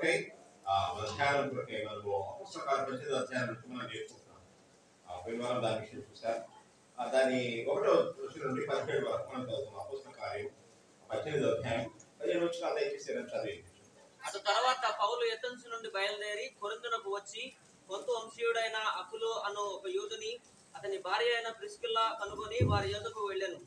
కొరకై మన ధ్యానం కొరకై మనము పుస్తకాలు 8వ అధ్యాయం నుంచి మనం నేర్చుకుంటున్నాం. పోయినవారం దాని విషయం చూసారు. దాని 1వ వచనం నుండి 17 వరకు మనం చదువుతున్నాం. పుస్తకాలు 18వ అధ్యాయం 15 వచనాలు దయచేసి చదివి. అటు తర్వాత పౌలు ఎథెన్స్ నుండి బయలుదేరి కొరింథునకు వచ్చి పొంతు వంశీయుడైన అకులు అను ఒక యూదుని అతని భార్య అయిన ప్రిస్కిల్లా కనుగొని వారి యొద్దకు వెళ్ళెను.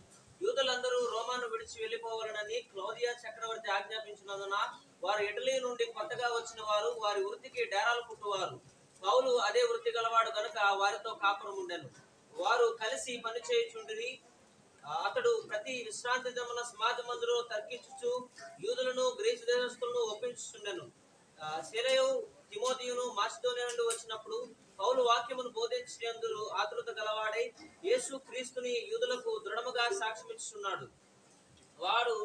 యూదులందరూ రోమాను విడిచి వెళ్లిపోవాలనని క్లౌదియా చక్రవర్తి ఆజ్ఞాపించినందున వారు ఇటలీ నుండి కొత్తగా వచ్చిన వారు వారి వృత్తికి డేరాలు పుట్టువారు. పౌలు అదే వృత్తి గలవాడు గనుక వారితో కాపురం ఉండెను. వారు కలిసి పని చేయుచుండిరి. అతడు ప్రతి విశ్రాంతి దినమున సమాజ మందిరంలో తర్కించుచు యూదులను గ్రీసు దేశస్తులను ఒప్పించుచుండెను. సిరియు తిమోతియును మాసిదోనియా నుండి వచ్చినప్పుడు పౌలు వాక్యమును బోధించినందుకు ఆతురత గలవాడై యేసు క్రీస్తుని యూదులకు దృఢముగా సాక్ష్యమిచ్చుచున్నాడు. వాడు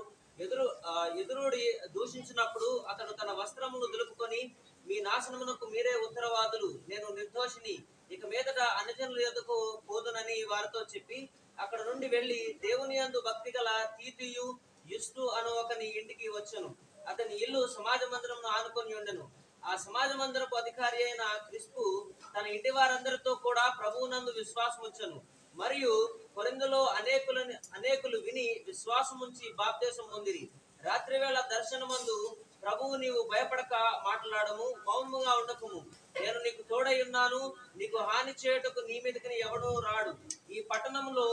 ఎదురుడి దూషించినప్పుడు అతడు తన వస్త్రమును దులుపుకొని, మీ నాశనమునకు మీరే ఉత్తరవాదులు, నేను నిర్దోషిని, ఇక మీదట అన్యజనుల యొద్దకు పోదునని వారితో చెప్పి అక్కడ నుండి వెళ్లి దేవుని యందు భక్తి గల తీతుయు యుస్తు అను ఒకని ఇంటికి వచ్చెను. అతని ఇల్లు సమాజ మందిరమును ఆనుకొని ఉండెను. ఆ సమాజ మందిరపు అధికారి అయిన క్రిస్పు తన ఇంటి వారందరితో కూడా ప్రభువునందు విశ్వాసం వచ్చెను. మరియు కొరింథులో అనేకులు విని విశ్వాసముంచి బాప్తిసం పొందిరి. రాత్రి వేళ దర్శనమందు ప్రభువు నీవు భయపడక మాట్లాడము, మౌనముగా ఉండకుము, నేను నీకు తోడై ఉన్నాను, నీకు హాని చేయుటకు నీ మీదకి ఎవడూ రాడు, ఈ పట్టణంలో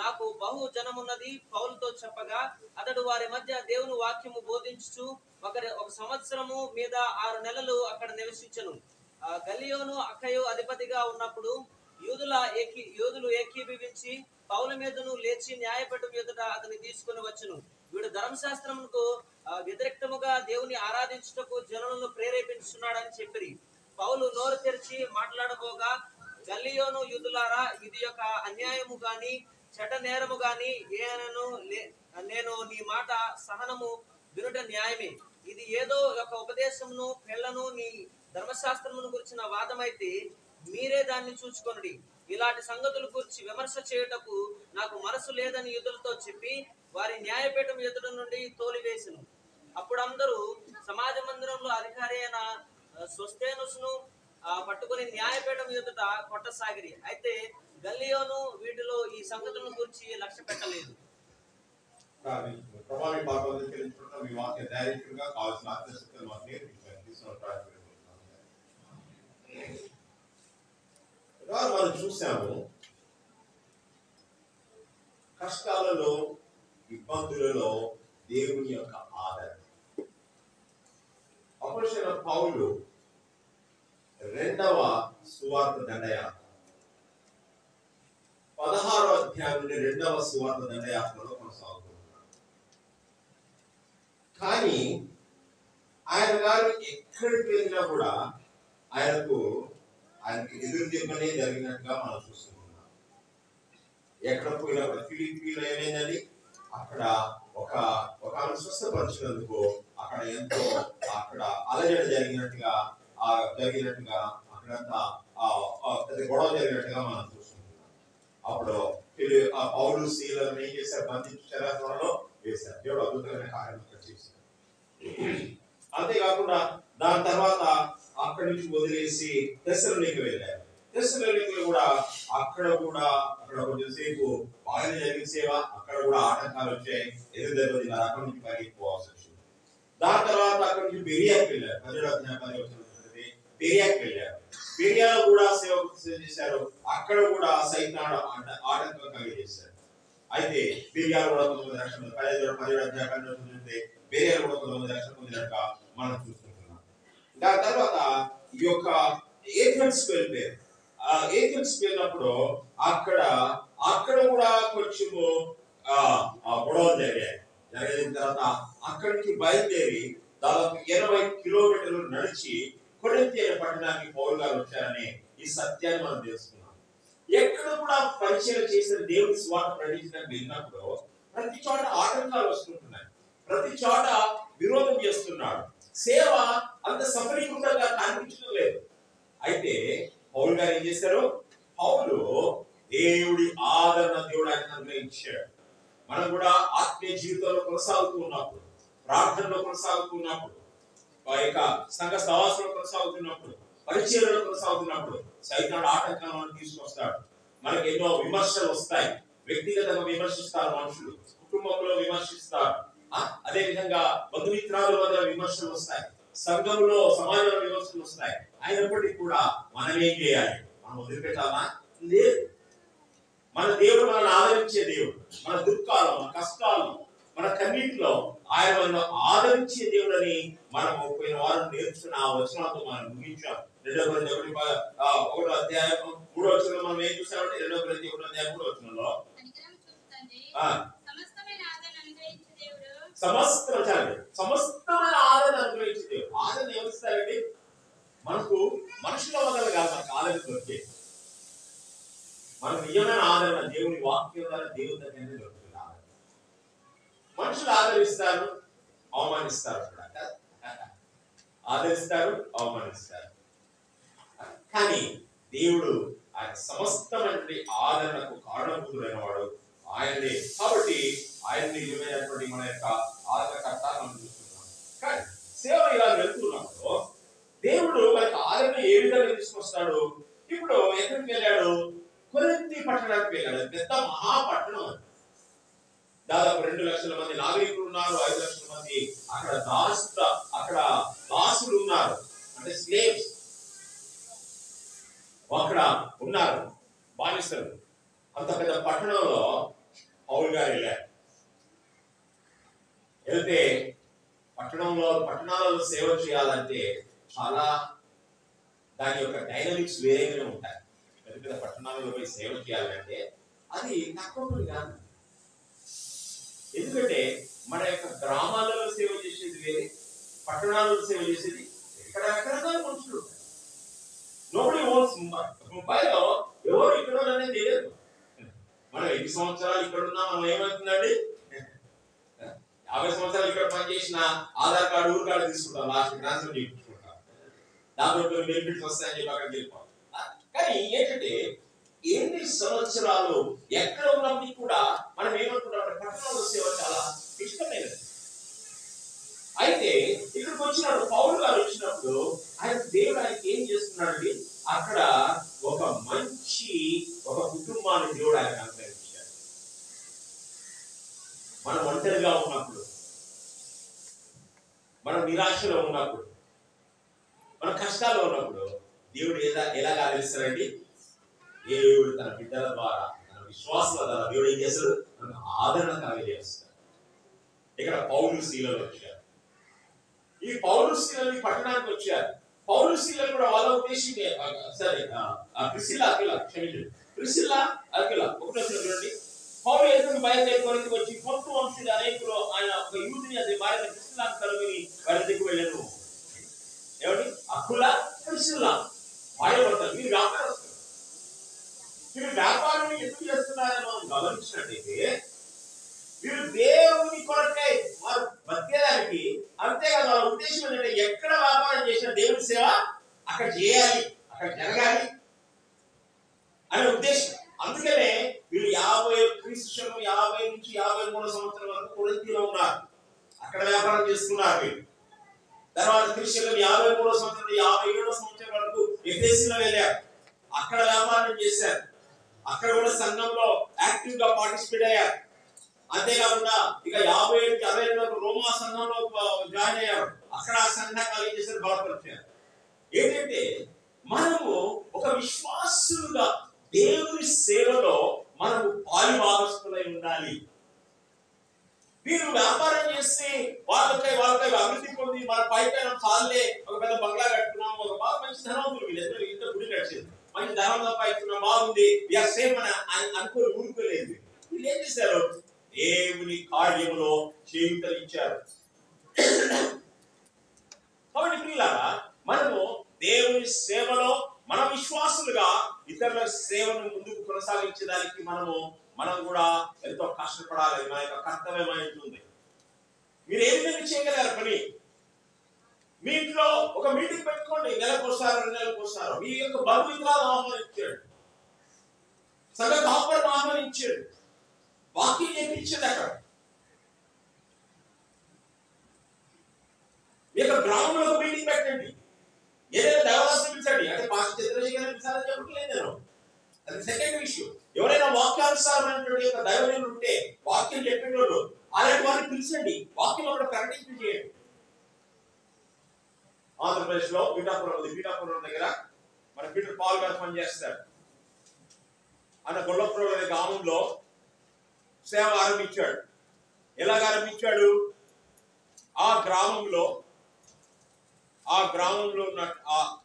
నాకు బహు జనమున్నది పౌలుతో చెప్పగా అతడు వారి మధ్య దేవుని వాక్యము బోధించుచు ఒక సంవత్సరము మీద 6 నెలలు అక్కడ నివసించెను. గల్లియోను అక్కయు అధిపతిగా ఉన్నప్పుడు యూదులు ఏకీభవించి పౌలు మీదను లేచి న్యాయపీఠం ఎదుట అతన్ని తీసుకుని వచ్చును. వీడు ధర్మశాస్త్రమునకు వ్యతిరేక్తముగా దేవుని ఆరాధించుటకు జనులను ప్రేరేపించున్నాడని చెప్పిరి. పౌలు నోరు తెరిచి మాట్లాడబోగా గల్లియోను యూదులారా, ఇది ఒక అన్యాయము గాని చెడ్డ నేరము గాని నేను నీ మాట సహనము వినుట న్యాయమే. ఇది ఏదో ఒక ఉపదేశమును పెళ్లను నీ ధర్మశాస్త్రమును గురించిన వాదమైతే మీరే దాన్ని చూచుకొనుడి. ఇలాంటి సంగతుల గురించి విమర్శ చేయుటకు నాకు మనసు లేదని యూదులతో చెప్పి వారి న్యాయపీఠం ఎదుట నుండి తోలివేసెను. అప్పుడు అందరూ సమాజ మందిరంలో అధికారి అయిన సోస్తేనుసును పట్టుకుని న్యాయపీఠం ఎదుట కొట్టసాగిరి. అయితే గల్లియోను వీటిలో ఈ సంగతుల గురించి లక్ష్య పెట్టలేదు. మనం చూసాము, కష్టాలలో ఇబ్బందులలో దేవుని యొక్క ఆదరణ. అపోస్తలుడైన పౌలు 2వ సువార్త దండయాత్ర 16వ అధ్యాయం నుండి 2వ సువార్త దండయాత్రలో కొనసాగుతున్నాడు. కానీ ఆయన గారు ఎక్కడికి వెళ్ళినా కూడా ఆయనకి ఎదురు దెబ్బనే జరిగినట్టుగా మనం చూస్తున్నాం. ఎక్కడ పోయినా కూడా ఫిలిప్పీలో ఏమైందని అక్కడ ఒక స్వస్థపరిచినందుకు అక్కడ ఎంతో అలజడి జరిగినట్టుగా అక్కడంతా గొడవ జరిగినట్టుగా మనం చూస్తున్నాం. అప్పుడు పౌలు శీలను ఏం చేశారు? బంధించి చెరసాలలో వేశారు. దేవుడు అద్భుతమైన కార్యం చేశారు. అంతేకాకుండా దాని తర్వాత అక్కడి నుంచి వదిలేసి తెస్సలోనికే వెళ్ళారు. తెస్సలోనికలో కూడా అక్కడ కొంచెం సేపు ఆయన జరిగిన సేవ, అక్కడ కూడా ఆటంకాలు వచ్చాయి, ఎదురు దెబ్బతి అక్కడి నుంచి పరిగెత్తిపోవాల్సి వచ్చింది. దాని తర్వాత అక్కడి నుంచి బెరియాకి వెళ్ళారు. 10వ అధ్యాయం బెరియాకి వెళ్ళారు. బెరియాలో కూడా సేవ చేశారు. అక్కడ కూడా సైతాను ఆటంకం కలిగజేశారు. అయితే బెరియాలో కూడా 9 లక్షల 10వ అధ్యాయం బెరియాలో కూడా 9 లక్షలు పొందినట్టుగా మనం చూస్తున్నాం. దాని తర్వాత ఈ యొక్క ఏథెన్స్ వెళ్ళిపోయారు. ఏథెన్స్ వెళ్ళినప్పుడు అక్కడ కూడా కొంచెము గొడవలు జరిగిన తర్వాత అక్కడి నుంచి బయలుదేరి దాదాపు 80 కిలోమీటర్లు నడిచి కొరింథీ పట్టణానికి పౌలు గారు వచ్చారని ఈ సత్యాన్ని మనం తెలుసుకున్నాం. ఎక్కడ కూడా పరిచయం చేసిన దేవుని స్వార్థ ప్రకటించడానికి వెళ్ళినప్పుడు ప్రతి చోట ఆటంకాలు వస్తుంటున్నాయి, ప్రతి చోట విరోధం చేస్తున్నాడు. సేవ అంత సఫలీకృతంగా కనిపించడం లేదు. అయితే పౌలు గారు ఏం చేశారు? పౌలు దేవుడి ఆదరణ దేవుడు ఆయన అనుగ్రహించాడు. మనం కూడా ఆత్మీయ జీవితంలో కొనసాగుతూ ఉన్నప్పుడు, ప్రార్థనలో కొనసాగుతూ ఉన్నప్పుడు, ఆ యొక్క సంఘ సహవాసంలో కొనసాగుతున్నప్పుడు, పరిచర్యలో కొనసాగుతున్నప్పుడు సైతానుడు ఆటంకాలను తీసుకొస్తాడు. మనకి ఎన్నో విమర్శలు వస్తాయి. వ్యక్తిగతంగా విమర్శిస్తారు మనుషులు, కుటుంబంలో విమర్శిస్తారు, అదే విధంగా బంధుమిత్రాల వద్ద విమర్శలు వస్తాయి, సంఘంలో సమాజంలో విమర్శలు వస్తాయి. అయినప్పటికీ కూడా మనం ఏం చేయాలి? మనం వదిలిపెట్టాలా? లేదు. మన దేవుడు మనల్ని ఆదరించే దేవుడు. మన దుఃఖాలు, మన కష్టాలు, మన కన్నీటిలో ఆయన మనల్ని ఆదరించే దేవుడు అని మనం పోయిన వారం నేర్చుకున్న ఆ వచనాలతో మనం ముగించాం. 2 కొరింథీ 1 అధ్యాయం 3వ వచనంలో మనం ఏం చూసామంటే 2 కొరింథీ 1 అధ్యాయం 3వ వచనంలో సమస్తమైన ఆదరణ అనుగ్రహించే దేవుడు. ఆదరణ ఎవరిస్తారండి? మనకు మనుషుల వల్ల కాదు మనకు ఆదరణ దొరికే. మనకు నిజమైన ఆదరణ దేవుని వాక్యం ద్వారా దేవుని దగ్గర దొరుకుతుంది. మనుషులు ఆదరిస్తారు, అవమానిస్తారు, ఆదరిస్తారు, అవమానిస్తారు. కానీ దేవుడు ఆయన సమస్తమైనటువంటి ఆదరణకు కారణభూతుడైన వాడు ఆయనే. కాబట్టి ఆయన నిజమైనటువంటి మన యొక్క ఆదరణకర్త మనం చూస్తున్నాం. కానీ సేవ ఇలా వెళ్తున్నప్పుడు దేవుడు మనకు ఆదరణ ఏ విధంగా తీసుకొస్తాడు? ఇప్పుడు ఎక్కడికి వెళ్ళాడు? కొరింథీ పట్టణానికి వెళ్ళాడు. పెద్ద మహాపట్టణం. దాదాపు 2 లక్షల మంది నాగరికులు ఉన్నారు, 5 లక్షల మంది అక్కడ దాసులు ఉన్నారు, అంటే స్లేవ్స్ అక్కడ ఉన్నారు, బానిసలు. అంత పెద్ద పట్టణంలో పౌలు గారు వెళ్ళారు. వెళ్తే పట్టణాలలో సేవ చేయాలంటే చాలా దాని యొక్క డైనమిక్స్ వేరేగానే ఉంటాయి. పెద్ద పెద్ద పట్టణాలలో పోయి సేవ చేయాలంటే అది తక్కువ కాదు. ఎందుకంటే మన యొక్క గ్రామాలలో సేవ చేసేది వేరే, పట్టణాలలో సేవ చేసేది ఇక్కడ రకరకాల మనుషులు. నోబడి ఓన్స్ ముంబైలో ఎవరు ఇక్కడ అనేది తెలియదు. మనం 5 సంవత్సరాలు ఇక్కడ ఉన్నా మనం ఏమవుతుందండి, 50 సంవత్సరాలు ఇక్కడ పనిచేసిన ఆధార్ కార్డు, ఊరు కార్డు తీసుకుంటాం, లాస్ట్ ట్రాన్స్ఫర్ చేయించుకుంటాం, దాంతో బెనిఫిట్స్ వస్తాయని చెప్పి అక్కడికి వెళ్ళిపోతాం. కానీ ఏంటంటే ఎన్ని సంవత్సరాలు ఎక్కడ ఉన్నప్పటికీ కూడా మనం ఏమనుకుంటాం, పట్టణంలో సేవ చాలా ఇష్టమైనది. అయితే ఇక్కడికి వచ్చినప్పుడు పౌలు గారు వచ్చినప్పుడు ఆయన దేవుడు ఆయనకి ఏం చేస్తున్నాడండి, అక్కడ ఒక కుటుంబాన్ని దేవుడు ఆయన అనుగ్రహించాడు. మనం ఒంటరిగా ఉన్నప్పుడు, మనం నిరాశలో ఉన్నప్పుడు, మన కష్టాల్లో ఉన్నప్పుడు దేవుడు ఎలాగ ఆదరిస్తారండి? దేవుడు తన బిడ్డల ద్వారా, తన విశ్వాసాల ద్వారా దేవుడు ఏం చేస్తాడు? మనకు ఆదరణ కలిగజేస్తాడు. ఇక్కడ పౌలు శీలలు వచ్చారు. ఈ పౌలు శీలలు పట్టణానికి వచ్చారు. పౌలు శీలలు కూడా వాళ్ళ ఉద్దేశం సరే, ప్రిసిల్లా అకిల ఒకటో చూడండి. పౌలు ఎందుకు బయలుదేరి కొరింథీకి వచ్చి పొత్తు వంశీయులు అనేకులు ఆయన ఒక యూదుని అది భార్య ప్రిసిల్లాను కనుగొని వారి దగ్గరికి వెళ్ళాను. ఏమండి? అకుల, ప్రిసిల్లా భార్యాభర్తలు. మీరు వ్యాపారస్తులు. మీరు వ్యాపారం ఎందుకు చేస్తున్నారని మనం గమనించినట్టయితే వీరు దేవుని కొరకై వారు బతికేదానికి, అంతేకాదు వాళ్ళ ఉద్దేశం ఏంటంటే ఎక్కడ వ్యాపారం చేసిన దేవుని సేవ అక్కడ చేయాలి, అక్కడ జరగాలి అనే ఉద్దేశం. అందుకనే వీళ్ళు 50 నుంచి 53 సంవత్సరాల వరకు కొరింథీలో ఉన్నారు. అక్కడ వ్యాపారం చేసుకున్నారు వీళ్ళు. తర్వాత క్రిస్టియన్లు 53 సంవత్సరం నుండి 57 సంవత్సరం వరకు ఎఫెసీలో వెళ్ళారు. అక్కడ వ్యాపారం చేశారు. అక్కడ కూడా సంఘంలో యాక్టివ్ గా పార్టిసిపేట్ అయ్యారు. అంతేకాకుండా ఇక 57 వరకు రోమా సంఘంలో జాయిన్ అయ్యారు. అక్కడ ఆ సంఘాలు ఏం చేశారు? బలపరిచారు. ఏంటంటే మనము ఒక విశ్వాసులుగా దేవుని సేవలో మనము పాలుభాగస్తులై ఉండాలి. వీరు వ్యాపారం చేసి వాళ్ళకై అభివృద్ధి పొంది మన పైపైన చాలే ఒక పెద్ద బంగ్లా కట్టుకున్నాం, ఒక బాగా మంచి ధనవంతులు, వీళ్ళందరూ ఇంత గుడి కట్టింది, మంచి ధనం సంపాదిస్తున్నాం, బాగుంది, వీఆర్ సేఫ్ అని అనుకోని ఊరుకోలేదు. వీళ్ళు ఏం చేశారు? దేవుని కార్యములో చేయుతనిచ్చారు. కాబట్టి పిల్లలారా, మనము దేవుని సేవలో మన విశ్వాసులుగా ఇతరుల సేవను ముందుకు కొనసాగించడానికి మనం కూడా ఎంతో కష్టపడాలి. మన యొక్క కర్తవ్యమైనది. మీరు ఏ విధంగా చేయగలరు పని? మీ ఇంట్లో ఒక మీటింగ్ పెట్టుకోండి, నెలకోసారి 2 నెలలకోసారి. మీ యొక్క బంధుమిత్రాలను ఆహ్వానించాడు, సంఘ కాపరిని ఆహ్వానించాడు, వాక్యం నేర్పించాడు. అక్కడ మీ యొక్క గ్రామంలో మీటింగ్ పెట్టండి. ఏదైనా దైవదాసుని పిలిచండి, అంటే పాస్టర్ చంద్రశేఖర్ పిలిచాలని చెప్పట్లేదు నేను. అది సెకండ్ ఇష్యూ. ఎవరైనా వాక్యానుసారమైనటువంటి యొక్క దైవజనులు ఉంటే, వాక్యం చెప్పేటోళ్ళు అలాంటి వారిని పిలిచండి, వాక్యం అక్కడ ప్రకటించి చేయండి. ఆంధ్రప్రదేశ్ లో పీఠాపురం ఉంది, పీఠాపురం దగ్గర మన పీటర్ పాల్ గారు పనిచేస్తారు. ఆయన గొల్లపురం అనే గ్రామంలో సేవ ఆరంభించాడు. ఎలాగ ఆరంభించాడు? ఆ గ్రామంలో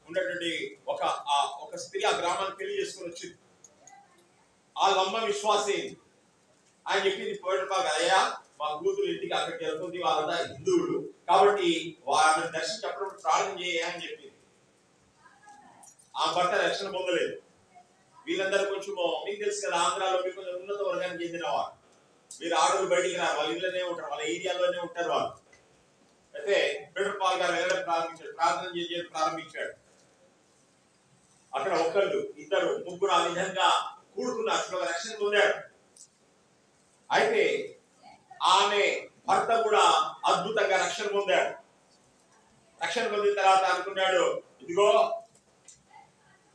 ఉన్నటువంటి ఒక స్త్రీ ఆ గ్రామాన్ని పెళ్లి చేసుకుని వచ్చింది. వాళ్ళమ్మ విశ్వాసే. ఆయన చెప్పింది పోయేటప్పుడు, అయ్యా మా కూతురు ఇంటికి అక్కడికి వెళ్తుంది, వాళ్ళంతా హిందువులు కాబట్టి వాళ్ళని దర్శించినప్పుడు ప్రార్థన చేయని చెప్పింది. ఆ భర్త రక్షణ పొందలేదు. వీళ్ళందరూ కొంచెం మీకు తెలుసు కదా, ఆంధ్రాలో మీకు కొంచెం ఉన్నత వర్గానికి చెందిన వారు. మీరు ఆడవాళ్ళు బయటికి రారు, వాళ్ళ ఇళ్ళనే ఉంటారు, వాళ్ళ ఏరియాలోనే ఉంటారు వాళ్ళు. అయితే పీటర్ పాల్ గారు వెళ్ళడం ప్రారంభించాడు, ప్రార్థన చేయడం ప్రారంభించాడు. అక్కడ ఒకళ్ళు, ఇద్దరు, ముగ్గురు ఆ విధంగా కూడుకున్నారు, రక్షణ పొందాడు. అయితే ఆమె భర్త కూడా అద్భుతంగా రక్షణ పొందాడు. రక్షణ పొందిన తర్వాత అనుకున్నాడు, ఇదిగో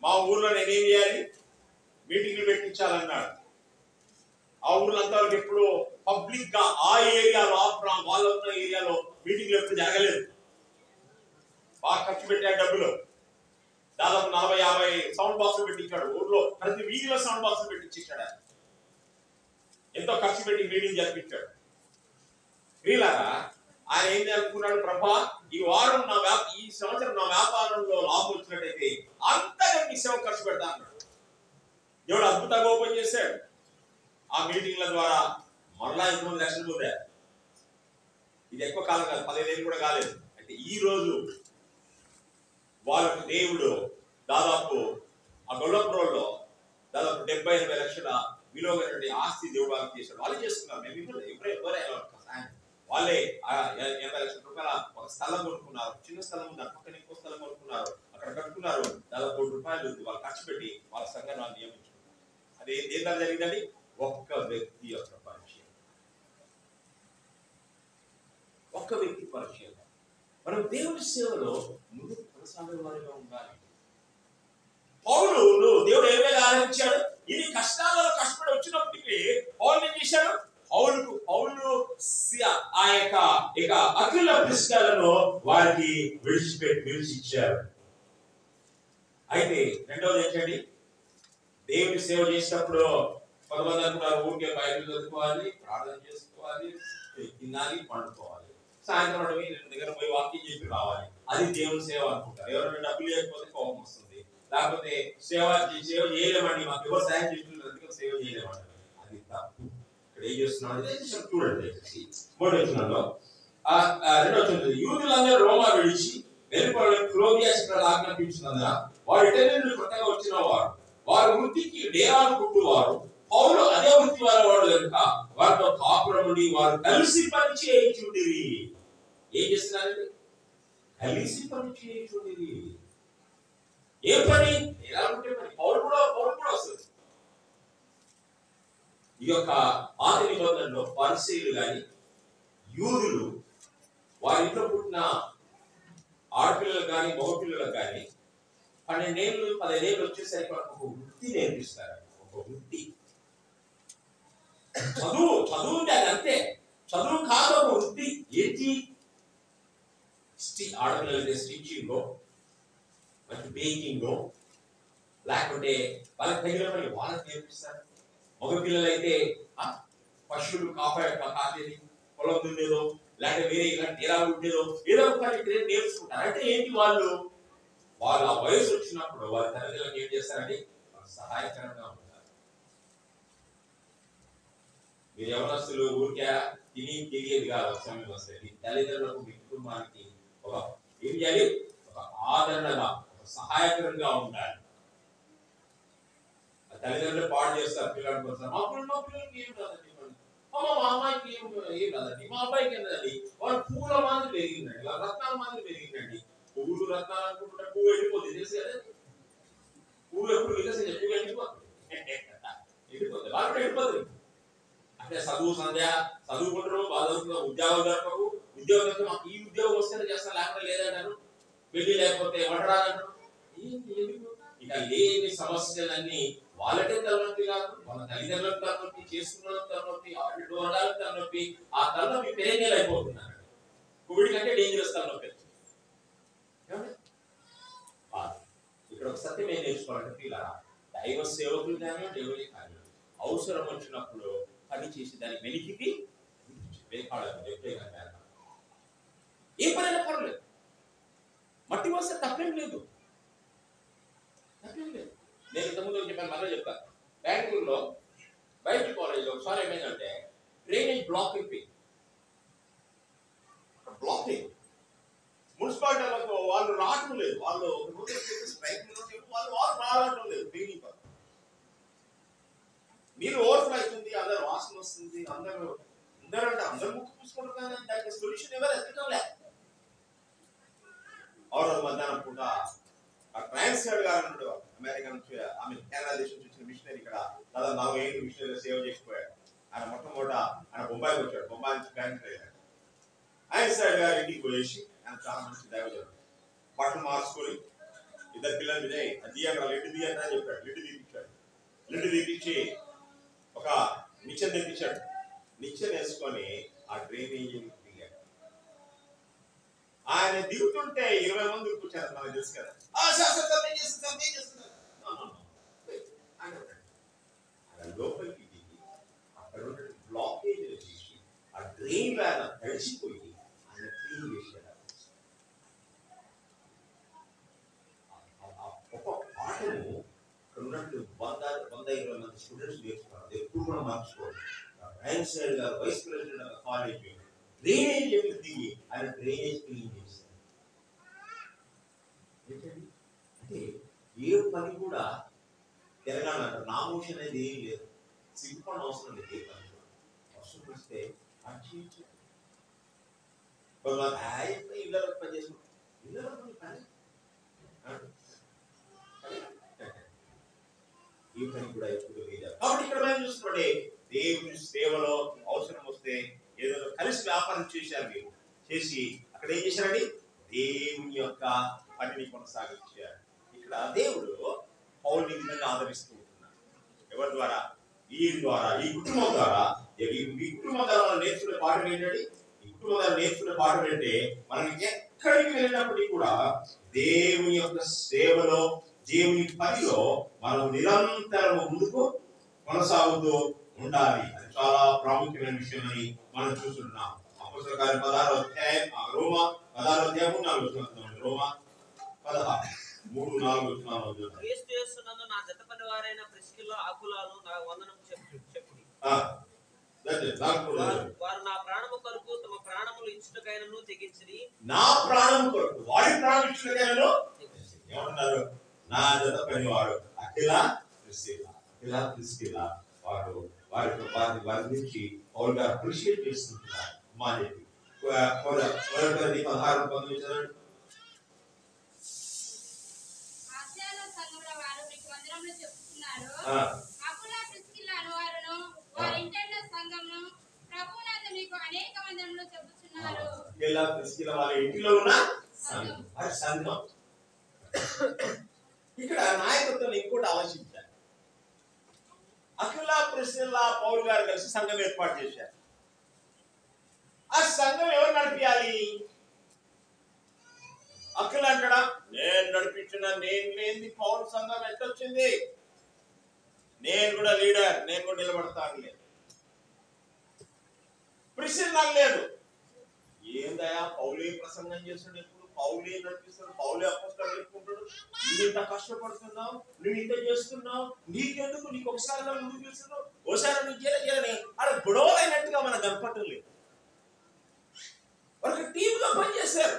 మా ఊర్లో నేనేం చేయాలి, మీటింగ్లు పెట్టించాలన్నాడు. ఆ ఊర్లో అంతవరకు ఎప్పుడు పబ్లిక్ గా ఆ ఏరియాలో వాళ్ళ ఉన్న ఏరియాలో మీటింగ్లు ఎప్పుడు జరగలేదు. బాగా ఖర్చు పెట్టాడు డబ్బులు. దాదాపు 40-50 సౌండ్ బాక్సులు పెట్టించాడు. ఊర్లో ప్రతి వీధిలో సౌండ్ బాక్సులు పెట్టించాడు. ఎంతో ఖర్చు పెట్టి మీటింగ్ జరిపించాడు. వీళ్ళగా ఆయన ఏం అనుకున్నాడు, ప్రభా ఈ సంవత్సరం నా వ్యాపారంలో లాభం వచ్చినట్టయితే అంతగా మీ సేవ ఖర్చు పెడతా అన్నాడు. దేవుడు అద్భుతంగా ఓపెన్ చేశాడు. ఆ మీటింగ్ల ద్వారా మరలా ఇంతమంది రక్షణ పొందారు. ఇది ఎక్కువ కాలం కాదు, 15 ఏళ్ళు కూడా కాలేదు. అంటే ఈ రోజు వాళ్ళకు దేవుడు దాదాపు ఆ గొల్లపురంలో దాదాపు 70-80 లక్షల విలువైనటువంటి ఆస్తి దేవుడు వాళ్ళకి చేశాడు. వాళ్ళే చేసుకున్నారు. మేము వాళ్ళే 80 లక్షల రూపాయల ఒక స్థలం కొనుక్కున్నారు. చిన్న స్థలం ఉంది, పక్కన ఇంకో స్థలం కొనుక్కున్నారు, అక్కడ కట్టుకున్నారు. దాదాపు ₹1 వాళ్ళు ఖర్చు పెట్టి వాళ్ళ సంఘాన్ని వాళ్ళు నియమించుకున్నారు. అది ఏం జరిగిందండి? ఒక్క వ్యక్తి యొక్క పరిచయం, ఒక్క వ్యక్తి పరిచయం. మనం దేవుని సేవలో ముందు కొనసాగే వారిగా ఉండాలి. పౌలు దేవుడు ఏ విధంగా ఆరంభించాడు? ఇది కష్టాలలో కష్టపడి వచ్చినప్పటికీ పౌలు ఏం చేశాడు? పౌలు ఆ యొక్క అఖిల ప్రిస్కాలను వారికి విడిచిచ్చారు. అయితే రెండవది ఏంటండి? దేవుని సేవ చేసినప్పుడు కొంతమంది అనుకున్నారు, ఊరికే బైబిల్ చదువుకోవాలి, ప్రార్థన చేసుకోవాలి, తినాలి, పండుకోవాలి, సాయంత్రం దగ్గర పోయి వాక్యం చెప్పి రావాలి, అది దేవుని సేవ అనుకుంటారు. ఎవరైనా డబ్బులు లేకపోతే కోపం వస్తుంది, లేకపోతే సేవ చేయలేమండి, మాకు ఎవరు సాయం చేస్తున్నారు, సేవ చేయలేమండి. అది తప్పు. ఇక్కడ ఏం చేస్తున్నాడు చూడండి. 3వ వచనంలో 2వ వచనం, యూదులందరూ రోమా విడిచి వెళ్ళిపోవడానికి క్లోదియా శిఖరాలు ఆజ్ఞాపించినందున వారు ఇటలీయులు కొత్తగా వచ్చిన వారు వృత్తికి డేరాలు కుట్టువారు. పౌలు అదే వృత్తి వాడు కనుక వారితో కాపురం ఉండి వారు కలిసి పని చేయించుండిరి. ఏం చేస్తున్నారండి? కలిసి పని చేయించుండిరి. ఏ పని? ఎలా ఉంటే పని. పౌలు కూడా వస్తుంది. ఈ యొక్క ఆది నిబంధనలో పరిసయ్యులు గాని యూదులు వారి ఇంట్లో పుట్టిన ఆడపిల్లలకు కానీ మగపిల్లలకు కానీ 12 ఏళ్ళు 15 ఏళ్ళు వచ్చేసరికి వాళ్ళకి ఒక వృత్తి నేర్పిస్తారు. ఒక వృత్తి. చదువు ఉంటే అది అంతే. చదువు కాదు, ఒక వృత్తి. ఏంటి? ఆడపిల్లలైతే స్టిచ్చింగ్, మంచి బేకింగ్, లేకుంటే వాళ్ళకి తగిన పని వాళ్ళకి నేర్పిస్తారు. మగపిల్లలైతే పశువులు కాపేది, పొలం దున్నేదో, లేకపోతే వేరే ఇలాంటి ఎలా ఉండేదో ఏదో ఒక పని నేర్చుకుంటారు. అంటే ఏంటి? వాళ్ళు ఆ వయసు వచ్చినప్పుడు వారి తల్లిదండ్రులకు ఏం చేస్తారండి? సహాయకరంగా ఉంటారు. మీరు యవనస్తులు ఊరికే తెలియదు కాదు, సమయం వస్తుంది. తల్లిదండ్రులకు మీ కుటుంబానికి ఏం చేయాలి? ఒక ఆదరణగా, ఒక సహాయకరంగా ఉండాలి. తల్లిదండ్రులు పాడు చేస్తారు పిల్లల కోసం. మా పిల్లలకి ఏం రాదండి, మా అమ్మాయికి ఏం రాదండి, మా అబ్బాయికి ఏం రాదండి, వాడు పూల మాదిరి పెరిగిందండి, వాళ్ళ రత్నాల మాదిరి పెరిగిందండి. పువ్వులు రత్నాలు అనుకుంటుంటే పువ్వు వెళ్ళిపోతుంది, తెలుసు కదా. పువ్వు ఎప్పుడు వికసించే పువ్వు వెళ్ళిపోతుంది, వాళ్ళు వెళ్ళిపోతుంది. అంటే చదువుకుంటారు, బాగా ఉద్యోగాలు దొరకవు. ఉద్యోగం మాకు ఈ ఉద్యోగం వస్తేనే చేస్తాను, లేకపోతే లేదంటారు. పెళ్లి లేకపోతే వంటరాలంటారు. ఇక లేని సమస్యలన్నీ వాళ్ళకే తలనొప్పి కాదు, వాళ్ళ తల్లిదండ్రులకు తలనొప్పి, చేసుకున్న తలనొప్పి, ఆటలు వడాలకు తలనొప్పి, ఆ తలనొప్పి పెరిగేలు అయిపోతున్నారు. కోవిడ్ కంటే డేంజరస్ తలనొప్పి. ఇక్కడ ఒక సత్యం ఏం నేర్చుకోవాలంటే పిల్లరా, దైవ సేవకులు కానీ దేవుడి కానీ అవసరం వచ్చినప్పుడు పని చేసి దానికి వెనికికి ఏ పనైనా పర్లేదు, మట్టి వస్తే తప్పేం లేదు. నేను ఇంతకుముందు చెప్పాను, మళ్ళీ చెప్తాను. బెంగళూరులో బైబిల్ కాలేజ్లో ఒకసారి ఏమైందంటే డ్రైనేజ్ బ్లాక్ అయిపోయింది. మున్సిపాలిటీ వాళ్ళు రావటం లేదు, వాళ్ళు రావటం లేదు. నీళ్ళు ఓవర్ఫ్లో అవుతుంది, అందరు వాసన వస్తుంది, అందరూ ముక్కు పూసుకుంటారు, కానీ దానికి సొల్యూషన్ ఎవరు ఎత్తడం లేదు. మధ్యాహ్నం పూట ట్రాన్స్ఫర్ గారు ఉన్నాడు, అమెరికా నుంచి, ఆమె కెనడా దేశం నుంచి వచ్చిన మిషనరీ, ఇక్కడ దాదాపు 40 ఏళ్ళు మిషనరీ సేవ చేసిపోయాడు. ఆయన మొట్టమొదట ఆయన బొంబాయికి వచ్చాడు, బొంబాయి నుంచి ట్రాన్స్ఫర్ అయ్యాడు. ఐన్స్టైన్ గారు ఇంటికి పోయేసి, ఆయన చాలా మంచి దైవజనుడు, బట్టలు మార్చుకొని ఇద్దరు పిల్లల మీద లిడ్డు తీయండి అని చెప్పాడు. లిడ్డు తీపించి ఒక నిచ్చెన తెప్పించాడు. నిచ్చెన వేసుకొని ఆ డ్రైనేజ్ దిగాడు. ఆయన దిగుతుంటే 20 మంది కూర్చారు, మనకు తెలుసు కదా. ఆయన లోపలికి దిగి అక్కడ బ్లాకేజ్ చేసి ఆ డ్రైన్ ఆయన తడిచిపోయి ఆయన క్లీన్ చేశాడు. ఒక పాటను ఉన్నట్టు 120 మంది స్టూడెంట్స్ నేర్చుకున్నారు. ఎప్పుడు కూడా మార్చుకోవాలి. ఐన్స్టైన్ గారు vice president of college drainage దిగి ఆయన డ్రైనేజ్ క్లీన్ చేశారు. అంటే ఏ పని కూడా తెలంగాణ నామోషన్ అనేది ఏం లేదు, సిగ్గుపడిన అవసరం లేదు. ఏ పని కూడా వర్షం వస్తే ఇళ్ళలో పని చేసుకుంటాం, ఇళ్ళలో పని ఈ పని కూడా ఎప్పుడు లేదు. కాబట్టి ఇక్కడ మనం చూస్తున్నాడే దేవుని సేవలో అవసరం వస్తే ఏదో కలిసి వ్యాపారం చేశారు. మీరు చేసి అక్కడ ఏం చేశారండి, దేవుని యొక్క పనిని కొనసాగించారు. ఇక్కడ దేవుడు పౌలుని విధంగా ఆదరిస్తూ ఉంటున్నాడు. ఎవరి ద్వారా? వీరి ద్వారా, ఈ కుటుంబం ద్వారా. ఈ కుటుంబం ద్వారా మనం నేర్చుకునే పాఠం ఏంటంటే, ఈ కుటుంబం ద్వారా నేర్చుకునే పాఠం ఏంటంటే, మనం ఎక్కడికి వెళ్ళినప్పటికీ కూడా దేవుని యొక్క సేవలో, దేవుని పనిలో మనం నిరంతరం ముందుకు కొనసాగుతూ ఉండాలి. అది చాలా ప్రాముఖ్యమైన విషయం అని మనం చూస్తున్నాం. అపోస్తలుల కార్యం 16వ అధ్యాయం, రోమా 16వ అధ్యాయం 4వ వచనం, రోమా 16:3-4 క్రీస్తు యేసునందు నా జత పని వారైన ప్రిస్కిల్లా అకులను నా వందనం చెప్పుడి. వారు నా ప్రాణము కొరకు తమ ప్రాణములు ఇచ్చుటకైనను తెగించిరి. నా ప్రాణము కొరకు వారి ప్రాణం ఇచ్చుటకైనను ఏమంటున్నారు? నా జత పని వారు అఖిలా ప్రిస్కిల్లా వారు వారి నుంచి పౌలు గారు అప్రిషియేట్ చేస్తుంటున్నారు. మా చెప్పి 16:19 చదవండి. వాళ్ళ ఇంటిలో ఉన్న సంఘం. ఇక్కడ నాయకత్వం ఇంకోటి ఆలోచించారు. అఖిలా ప్రిస్కిల్లా పౌలు గారు కలిసి సంఘం ఏర్పాటు చేశారు. ఆ సంఘం ఎవరు నడిపించాలి? అఖిల అంటాడా, నేను నడిపించిన, నేను లేని పౌలు సంఘం ఎట్టొచ్చింది, నేను కూడా లీడర్, నేను కూడా నిలబడతాను లేదు. ప్రిస్కిల్లా లేదు, ఏందయా పౌలే ప్రసంగం చేస్తాడు, ఎప్పుడు పౌలే నడిపిస్తాడు, పౌలే అపోస్తలుడు చెప్పుకుంటాడు, నువ్వు ఇంత కష్టపడుతున్నావు, నువ్వు ఇంత చేస్తున్నావు, నీకెందుకు, నీకు ఒకసారి ముందుకు పిలుస్తున్నావు, ఒకసారి నువ్వు చేయని అక్కడ గొడవలు అయినట్టుగా మనం కనపడటం లేదు. వాళ్ళకి టీంగా పనిచేశారు.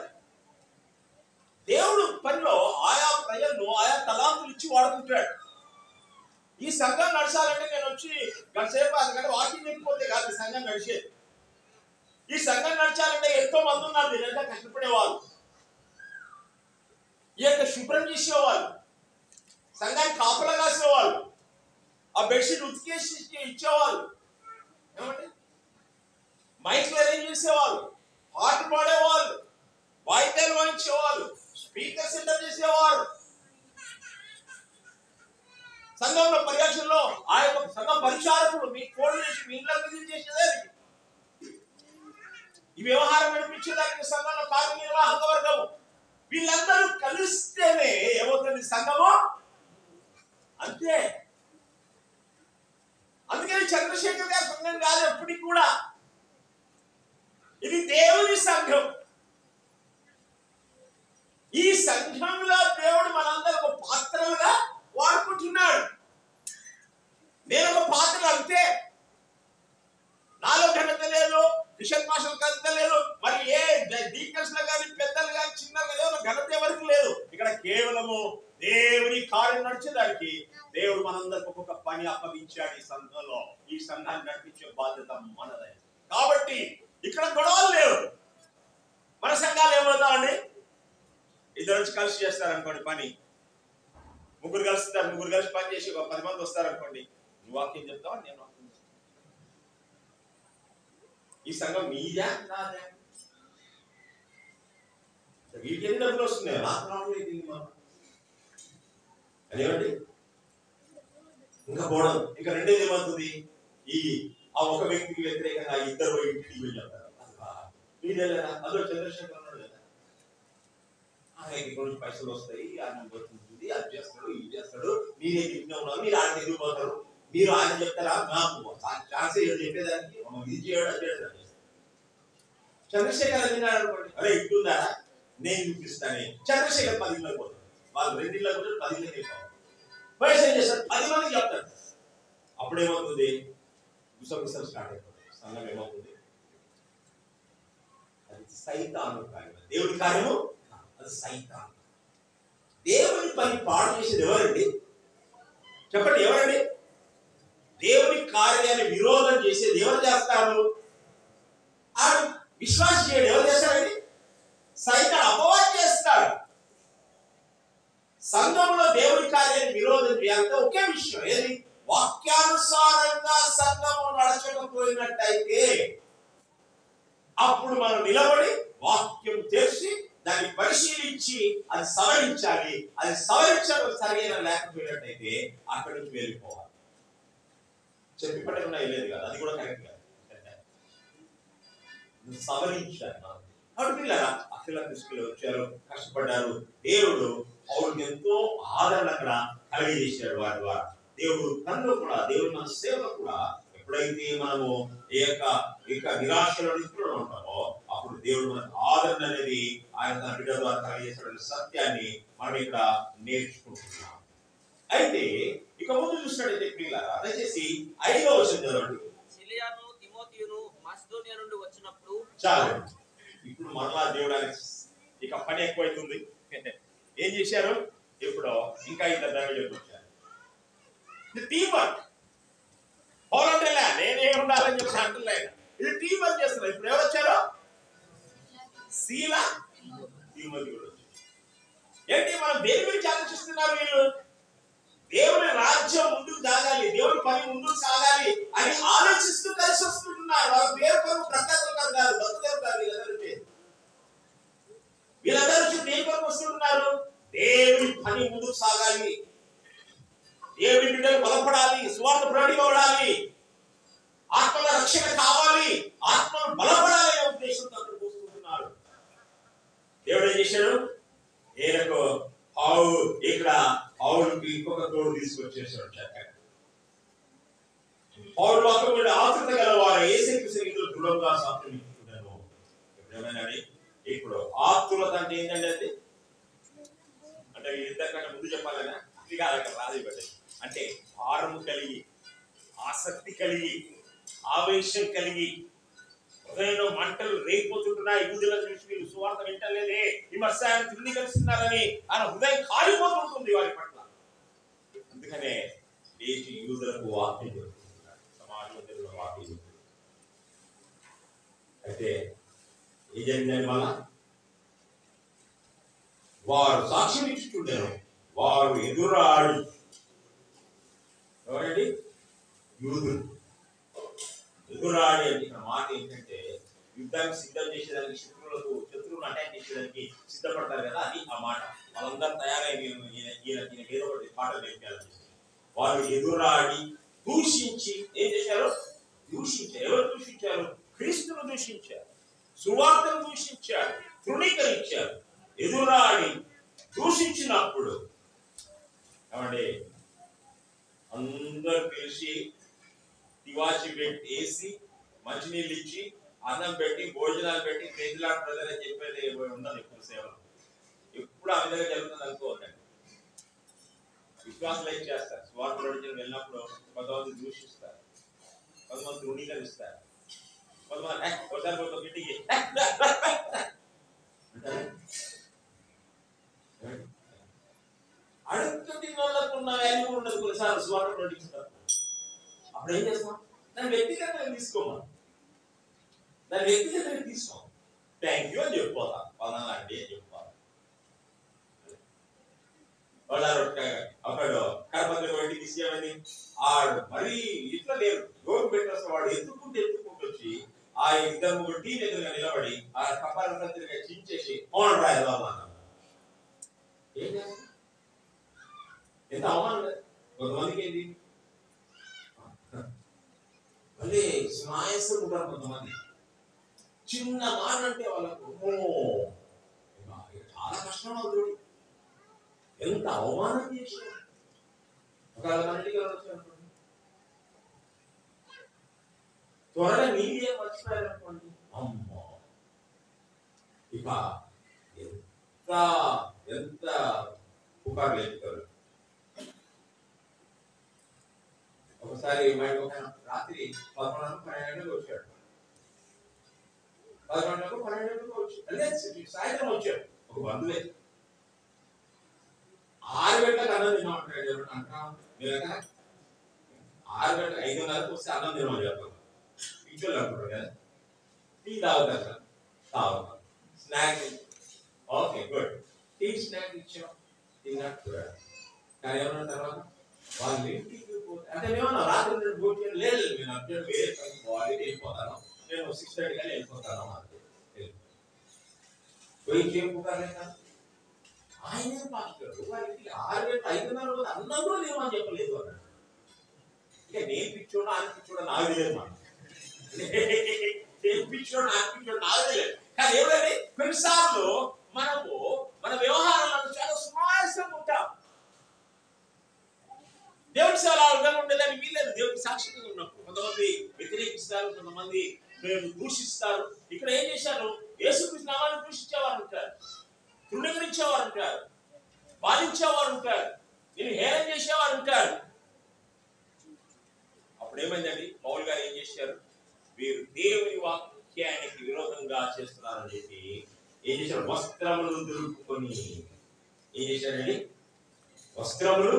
దేవుడు పనిలో ఆయా ప్రజలను ఆయా తలాంతులు ఇచ్చి వాడుకుంటాడు. ఈ సంఘం నడచాలంటే నేను వచ్చి గంటసేపు అందుకంటే వాకింగ్ చెప్పిపోతే కాదు ఈ సంఘం నడిచేది. ఈ సంఘం నడచాలంటే ఎంతో మంది ఉన్నారు నిజంగా కష్టపడేవాళ్ళు, ఈ యొక్క శుభ్రం చేసేవాళ్ళు, సంఘానికి కాపలా కాసేవాళ్ళు, ఆ బెడ్షీట్ ఉతికేసి ఇచ్చేవాళ్ళు, ఏమంటే మైక్లు అరేంజ్ చేసేవాళ్ళు, పాటలు పాడేవాళ్ళు, వాయిద్యాలు వాయించేవాళ్ళు, స్పీకర్స్ ఎంటర్ చేసేవారు. సంఘంలో పర్యవేక్షణలో ఆ యొక్క సంఘ పరిచారకుడు మీ ఫోన్ చేసి మీ ఇళ్ళకి విజిట్ చేసేదే. ఈ వ్యవహారం నడిపించేదానికి సంఘంలో కార్యనిర్వాహక వర్గము వీళ్ళందరూ కలిస్తేనే ఏమవుతుంది సంఘము. అంతే. అందుకని చంద్రశేఖర్ గారి సంఘం కాదు ఎప్పటికి కూడా, ఇది దేవుని సంఘం. ఈ సంఘంలో దేవుడు మనందరూ ఒక పాత్రలుగా వాడుకుంటున్నాడు. నేను ఒక పాత్ర అంతే, నాలో ఘనత లేదు, మిషన్ మాస్టర్ ఘనత లేదు, మరి ఏ డీకన్స్ లో కానీ పెద్దలు కానీ చిన్నలు కానీ ఘనత ఎవరికి లేదు. ఇక్కడ కేవలము దేవుని కార్యం నడిచేదానికి దేవుడు మనందరికి ఒక్కొక్క పని అప్పగించాడు. ఈ సంఘంలో ఈ సంఘాన్ని నడిపించే బాధ్యత మనదే. కాబట్టి ఇక్కడ గొడవలు లేవు. మన సంఘాలు ఏమవుతామండి, ఇద్దరు నుంచి కలిసి చేస్తారనుకోండి పని, ముగ్గురు కలుస్తారు, ముగ్గురు కలిసి పని చేసి 10 మంది వస్తారనుకోండి, నువ్వు వాక్యం చెప్తావా, నేను వాక్యం చెప్తాను. ఈ సంఘం మీదా నాదే? వీటికి ఎన్ని డబ్బులు వస్తున్నాయి? అదేమండి ఇంకా పోవడం. ఇంకా రెండేది ఏమవుతుంది, ఈ ఆ ఒక వ్యక్తికి వ్యతిరేకంగా ఇద్దరు ఇంటికి వెళ్ళి చెప్తారు. మీదే లేదా? అదో చంద్రశేఖర్ ఉన్నాడు కదా, ఆయనకి కొన్ని పైసలు వస్తాయి, ఆయన బతుకుతుంది, అది చేస్తాడు, ఇది చేస్తాడు, మీరే ఇంట్లో ఉన్నారు, మీరు ఆయన ఎదిగిపోతారు, మీరు ఆయన చెప్తారా, నాకు ఛాన్స్ చెప్పేదానికి ఇది చేయడం అది చేయడం. చంద్రశేఖర్ విన్నాడు అనుకోండి, అరే ఇట్టుందా నేను చూపిస్తానే. చంద్రశేఖర్ 10 ఇళ్ళకి పోతాడు, వాళ్ళు 2 ఇళ్ళకి పోతాడు, 10 ఇళ్ళకి వెళ్ళిపోతాడు. వయసు ఏం చేస్తాడు, 10 మందికి చెప్తాడు. అప్పుడేమవుతుంది, గుసగుసలు స్టార్ట్ అయిపోతుంది. సంఘం ఏమవుతుంది, అది సైతాను కార్యం, దేవుడి కార్యము అది సైతాను. దేవుని పని పాడు చేసేది ఎవరండి చెప్పండి, ఎవరండి? దేవుని కార్యాన్ని విరోధం చేసేది ఎవరు చేస్తారు? ఆ విశ్వాసం చేయడం ఎవరు చేస్తారండి? సైతాను, అపవాది చేస్తాడు. సంఘంలో దేవుని కార్యాన్ని విరోధం చేయాలంటే ఒకే విషయం, ఏది? వాక్యానుసారంగా సంఘము నడచకపోయినట్టయితే అప్పుడు మనం నిలబడి వాక్యం చేసి దాన్ని పరిశీలించి అది సవరించాలి. అది సవరించడం సరైన లేకపోయినట్టయితే అక్కడి నుంచి వెళ్ళిపోవాలి. చెప్పి పట్టకుండా వెళ్ళేది కాదు, అది కూడా కరెక్ట్ కాదు. సవరించాలి. పిల్లరా అఖిల దృష్టిలో వచ్చారు, కష్టపడ్డారు. దేవుడు పౌరులకు ఎంతో ఆదరణ అక్కడ కలిగజేశాడు. వారి ద్వారా దేవుడు తనలో కూడా, దేవుడు మన సేవలో కూడా ఎప్పుడైతే మనము నిరాశలో ఉంటామో అప్పుడు దేవుడు మనకు ఆదరణ అనేది ఆయన తన బిడ్డ ద్వారా కలిగజేసిన సత్యాన్ని మనం ఇక్కడ నేర్చుకుంటున్నాం. అయితే ఇక ముందు చూసినట్టయితే పిల్లరా దయచేసి 5వ వచనం చదవండి. సిలియాను తిమోతియును మాసిదోనియా నుండి వచ్చినప్పుడు చాలు. ఇప్పుడు మరలా దేవుడు ఇక పని ఎక్కువైతుంది. ఏం చేశారు? ఇప్పుడు ఇంకా ఇద్దరు దైవజనులు వచ్చారు. Team work. పౌలంటేలా నేనే ఉండాలని చెప్పి అంటలేదు, ఇది టీమ్ వర్క్ చేస్తున్నారు. ఇప్పుడు ఎవరు వచ్చారు? శీల, తిమోతి కూడా వచ్చారు. ఏంటి మనం దేని గురించి ఆలోచిస్తున్నారు? వీళ్ళు దేవుని రాజ్యం ముందుకు సాగాలి, దేవుని పని ముందుకు సాగాలి అని ఆలోచిస్తూ కలిసి వస్తుంటున్నారు. వాళ్ళ పేరు కొరకు ప్రఖ్యాతులు కాదు, భక్తులు కాదు. వీళ్ళందరూ వచ్చి దేని కొరకు వస్తుంటున్నారు? దేవుని పని ముందుకు సాగాలి, దేవుని బిడ్డలు బలపడాలి, సువార్త ప్రకటింపబడాలి, ఆత్మల రక్షణ కావాలి, ఆత్మలు బలపడాలి అనే ఉద్దేశంతో అక్కడికి వస్తుంటున్నారు. దేవుడు ఏం చేశాడు? ఏలకు ఇక్కడ పౌలుకి ఇంకొక తోడు తీసుకొచ్చేసాడు. చక్కగా పౌలు వాక్యం ఆతృత గలవారు యేసుక్రీస్తు దృఢంగా సాక్ష్యం ఇచ్చుకున్నాను. ఎప్పుడేమైనా ఇప్పుడు ఆతురత అంటే ఏంటంటే అంటే ఇంతకంటే ముందు చెప్పాలన్నా ఇది కాదు, అక్కడ రాజు పెట్టాలి అంటే భారము కలిగి, ఆసక్తి కలిగి, ఆవేశం కలిగి, హృదయంలో మంటలు రేగిపోతుంటున్నాయి. యూదుల దృష్టి వీళ్ళు సువార్త వింటలేదే, ఈ మత్స్యాన్ని తృణీకరిస్తున్నారని ఆయన హృదయం కాలిపోతుంటుంది వారి పట్ల. అందుకనే లేచి యూదులకు వాక్యం చెప్తున్నారు, సమాజంలో వాక్యం చెప్తున్నారు. అయితే ఏం జరిగిందని వల్ల వారు సాక్ష్యం ఇచ్చుకుంటారు, వారు ఎదురాడి. ఎవరండి? యూదులు ఎదురాడి అంటే ఇక్కడ మాట ఏంటంటే యుద్ధానికి సిద్ధం చేసేదానికి శత్రువులు తీసుకొని అటాక్ చేయడానికి సిద్ధపడతారు కదా, అది ఆ మాట. వాళ్ళందరూ తయారై ఈయన ఏదో ఒకటి పాటలు నేర్పాలని వాళ్ళు ఎదురాడి దూషించి ఏం చేశారు? దూషించారు. ఎవరు దూషించారు? క్రీస్తును దూషించారు, సువార్తను దూషించారు, తృణీకరించారు. ఎదురాడి దూషించినప్పుడు ఏమండి అందరూ పిలిచి తివాచి పెట్టి వేసి మంచినీళ్ళు ఇచ్చి అన్నం పెట్టి భోజనాలు పెట్టి పేదలాడు ప్రజలని చెప్పేది ఉండదు. ఎప్పుడు సేవలు ఎప్పుడు ఆ విధంగా జరుగుతుంది అనుకోవద్దండి. విశ్వాసాలు ఏం చేస్తారు? స్వార్థ ప్రయోజనం వెళ్ళినప్పుడు కొంతమంది దూషిస్తారు, కొంతమంది తృణీకరిస్తారు, కొంతమంది ఒకసారి కొంత ఇంటికి అడుగుతుంది వాళ్ళకున్న వాల్యూ ఉండదు. కొన్నిసార్లు స్వార్థ ప్రకటిస్తారు. అప్పుడు ఏం చేస్తాం? దాని వ్యక్తిగతంగా తీసుకోమా, దాని వ్యక్తిగతంగా తీసుకోం. థ్యాంక్ యూ అని చెప్పిపోతా, పలానా అంటే అని చెప్పాలి. వాళ్ళు అప్పుడు కడపతి బయటికి తీసేయమని ఆడు మరీ ఇట్లా లేరు. యోగ పెట్టేస్తే వాడు ఎత్తుకుంటూ వచ్చి ఆ ఇద్దరు ముగ్గురు టీం ఎదురుగా నిలబడి ఆ కపాల తిరిగా చించేసి మౌనం రాయలు అన్నాను. ఏం చేస్తాం? ఎంత అవమానం లేదు కొంతమందికి. ఏంటి మళ్ళీ స్నాయసం ఉంటారు కొంతమంది. చిన్న మాట అంటే వాళ్ళకు చాలా కష్టం అవుతుంది. ఎంత అవమానం చేశారు. ఒకవేళ మన ఇంటికి వచ్చారనుకోండి, త్వరగా నీళ్ళే మర్చిపోయారనుకోండి, అమ్మో ఇక ఎంత ఎంత పుకార్లు చెప్తారు. ఒకసారి ఒక రాత్రి 11-12 వచ్చాడు. 11-12 వచ్చి సాయంత్రం వచ్చాడు. ఒక బంధువే 6 గంటలకు అన్నం తినమంటాడు. అంటున్నాం మీరు 6 గంటలకు 5:30 వస్తే అన్నం తినమని చెప్తాం. పిచ్చోళ్ళు అంటున్నారు కదా, టీ తాగుతారు కదా, తాగుతాం. Snack okay good, tea snack ఇచ్చాం, తిన్నట్టు. కానీ ఏమన్నా తర్వాత వాళ్ళు ఇంటికి పోతే అంటే మేమన్నా రాత్రి భోజనం లేదు, నేను అర్జెంట్ వేరే పనికి పోవాలి, వెళ్ళిపోతాను, నేను 6:30 కానీ వెళ్ళిపోతాను అంటే పోయి చేయకపోతాను. ఆయనే పాస్టర్ వారికి 6 గంటలు 5:30 అన్నం కూడా లేవని చెప్పలేదు అన్నాడు. ఇక నేను పిచ్చోడు ఆయన పిచ్చోడు నాకు తెలియదు మాట, నేను పిచ్చోడు నాకు పిచ్చోడు నాకు తెలియదు. కానీ ఎవరండి కొన్నిసార్లు మనము మన వ్యవహారాలను చాలా సునాయాసంగా ఉంటాం. దేవుడి సేవ అర్థంగా ఉండేదాన్ని వీల్లేదు. దేవుడికి సాక్షిగా ఉన్నప్పుడు కొంతమంది వ్యతిరేకిస్తారు, కొంతమంది దూషిస్తారు. ఇక్కడ ఏం చేశారు? యేసుక్రీస్తు నామాన్ని దూషించేవారు ఉంటారు, తృణీకరించేవారు ఉంటారు, బాధించేవారు ఉంటారు, నేను హేళన చేసేవారు ఉంటారు. అప్పుడు ఏమైందండి? పౌలు గారు ఏం చేశారు? వీరు దేవుని వాక్యానికి విరోధంగా చేస్తున్నారని చెప్పి ఏం చేశారు? వస్త్రములు దులుపుకొని ఏం చేశారండి? వస్త్రములు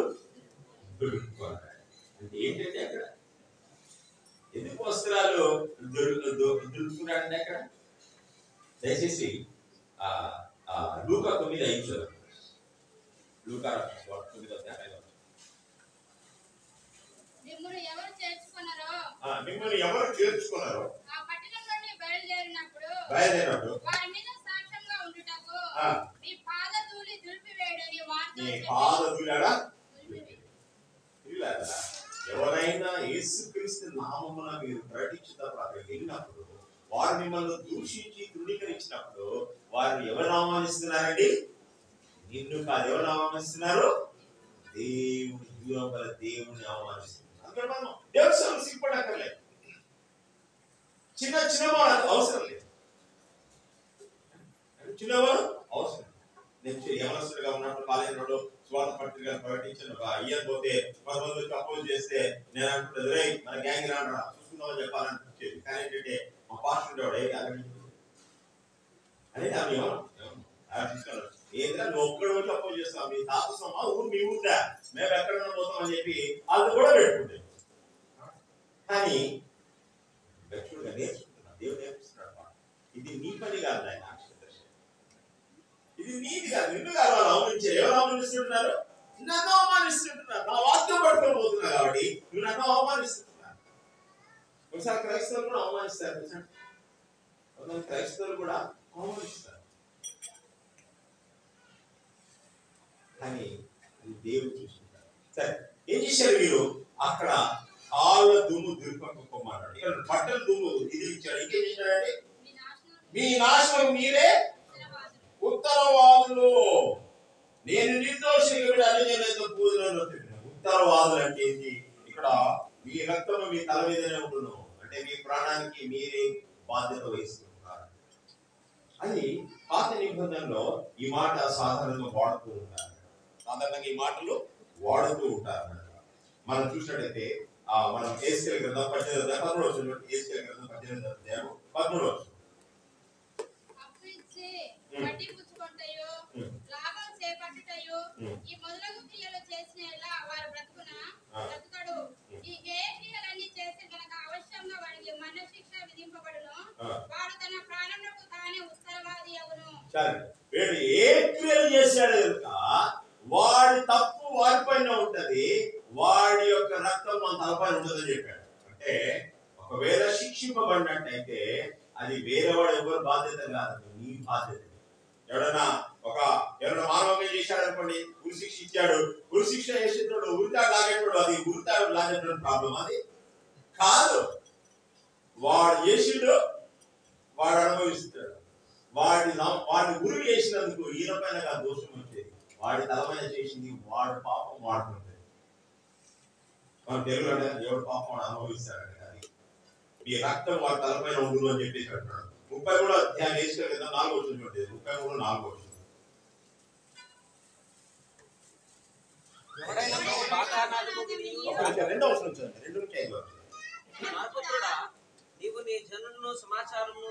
దులుపుకున్నారు. అంటే ఏంటంటే అక్కడ ఎందుకు వస్త్రాలు దులుపుకున్నాడండి? అక్కడ దయచేసి లూకా 9:5 లూకా 9:5 మిమ్మల్ని ఎవరు చేర్చుకున్నారో ఆ పట్టణం నుండి బయలుదేరినప్పుడు వారి మీద సాక్ష్యంగా ఉండుటకు మీ పాదధూళి దులిపివేయడని వారితో ఎవరైనా యేసుక్రీస్తు నామమున మీరు ప్రకటించినప్పుడు అక్కడికి వెళ్ళినప్పుడు వారు మిమ్మల్ని దూషించి తృణీకరించినప్పుడు వారు ఎవరు అవమానిస్తున్నారండి? నిన్ను కాదు. ఎవరు అవమానిస్తున్నారు? దేవుని జీవగల దేవుని అవమానిస్తున్నారు. అందుకని మనం దేవుని సేవలు సిగ్గుపడక్కర్లేదు. చిన్నవారు అవసరం లేదు, చిన్నవారు అవసరం. నేను యవనస్తుడిగా ఉన్నప్పుడు కాలేజీలో స్వార్థ పత్రిక ప్రకటించిన ఇయర్ పోతే 10 మంది అపోజ్ చేస్తే నేను అనుకుంటుంది రే మన గ్యాంగ్ రాను చూసుకుందామని చెప్పాలనిపించేది. కానీ ఏంటంటే మా పాస్టర్ ఉండేవాడు అనేది ఆమె తీసుకున్నాడు. ఏదైనా నువ్వు ఒక్కడి వచ్చి అపోజ్ చేస్తావు, మీ తాత సొమ్మా ఊరు మీ ఊరుదా, మేము ఎక్కడ పోతాం అని చెప్పి వాళ్ళు కూడా పెట్టుకుంటే. కానీ వ్యక్తులుగా నేర్చుకుంటున్నా, దేవుడు నేర్పిస్తున్నాడు. ఇది నీ పని కాదు, ఆయన ఇది నీది కాదు, నిన్ను కాదు వాళ్ళు అవమానించారు. ఎవరు అవమానిస్తుంటున్నారు? నన్ను అవమానిస్తుంటున్నారు. నా వాక్యం పట్టుకొని పోతున్నా కాబట్టి నువ్వు నన్ను అవమానిస్తున్నారు. ఒకసారి క్రైస్తవులు కూడా అవమానిస్తారు. కొంతమంది క్రైస్తవులు కూడా అవమానిస్తారు. అని దేవుడు చూసుకుంటారు. సరే, ఏం చేశారు వీరు? అక్కడ కాళ్ళ దుమ్ము దుర్పక్కమన్నాడు. ఇక్కడ బట్టల దుమ్ము ఇది ఇచ్చాడు. ఇంకేం చేశాడంటే, మీ నాశనం మీరే ఉత్తరవాదులు, నేను నిర్దోషిగా ఉత్తరవాదులు అంటే ఏంటి? ఇక్కడ మీ రక్తం మీ తల మీదనే ఉండును, అంటే మీ ప్రాణానికి మీరే బాధ్యత వహిస్తున్నారు అని పాత నిబంధనలో ఈ మాట సాధారణంగా వాడుతూ ఉంటారు. సాధారణంగా ఈ మాటలు వాడుతూ ఉంటారు. మనం చూసినట్టయితే మనం ఏస్కేల్ గ్రంథం 18 ఏస్కేల్ గ్రంథం 18 వడ్డీ పుచ్చుకొంటయో లాభం చేపట్టుటయో ఈ మొదలగు క్రియలు చేసిన వారు బ్రతుకుడు. ఈ ఏ క్రియలన్నీ చేసి గనక అవశ్యంగా వాడికి మరణ శిక్ష విధింపబడును. వాడు తన ప్రాణములకు తానే ఉత్తరవాది అగును. సరే, ఏ క్రియలు చేశాడు కనుక వాడి తప్పు వాడిపైన ఉంటది, వాడి యొక్క రక్తం మన తలపైన ఉంటుందని చెప్పాడు. అంటే ఒకవేళ శిక్షింపబడినట్టయితే అది వేరేవాడు ఎవరు బాధ్యత కాదు, నీ బాధ్యత. ఎవరైనా మానవంగా చేశాడు అనుకోండి, ఉరి శిక్ష ఇచ్చాడు, ఉరి శిక్ష చేసేటోడు ఉరితాడు లాగేటోడు, అది ఉరితాడు లాగేటోడు ప్రాబ్లం అది కాదు. వాడు చేసిండు, వాడు అనుభవిస్తాడు. వాడిని ఉరి చేసినందుకు ఈయన పైన కాదు దోషం వచ్చేది, వాడి తలపైన చేసింది వాడు పాపం వాడుతుంది. మన తెలుగులో ఎవడు పాపం వాడు అనుభవిస్తాడు. అది మీ రక్తం వాడి తలపైన ఉండు అని చెప్పేసి అంటున్నాడు. 33వ అధ్యాయం ఏస్కేల్ గ్రంథం 4వ వచనం చూడండి. 33:4 నీవు నీ జనులను సమాచారము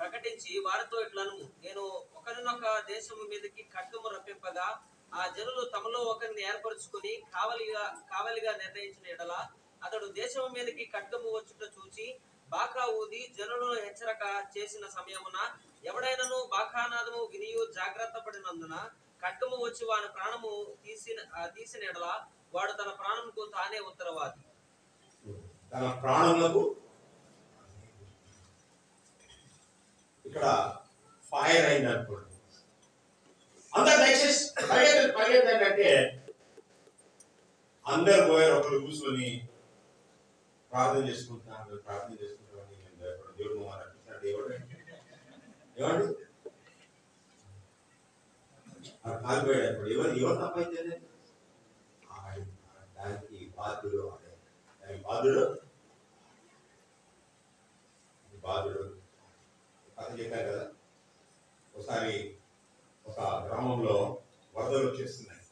ప్రకటించి వారితో ఇట్లను, నేను ఒకరినొక దేశము మీదకి ఖడ్గము రప్పింపగా ఆ జనులు తమలో ఒకరిని ఏర్పరచుకుని కావలిగా నిర్ణయించిన ఎడల అతడు దేశము మీదకి ఖడ్గము వచ్చుట చూచి బాకా ఊది జనులను హెచ్చరిక చేసిన సమయమున ఎవడైనను బాకానాదము వినియు జాగ్రత్త పడినందున ఖడ్గము వచ్చి వాని ప్రాణము తీసిన ఎడల వాడు తన ప్రాణముకు తానే ఉత్తరవాది. తన ప్రాణములకు ఇక్కడ ఫైర్ అయింది అనుకోండి, అందరు దయచేసి పరిగెత్తంటే అందరు పోయారు. ఒకరు కూర్చొని ప్రార్థన చేసుకుంటున్నాను దేవుడు రక్షిస్తాడు. ఏమండి కాలిపోయాడు. ఎవరు తప్పైతే దానికి బాధ్యుడు కథ చెప్పారు కదా. ఒకసారి ఒక గ్రామంలో వరదలు వచ్చేస్తున్నాయి.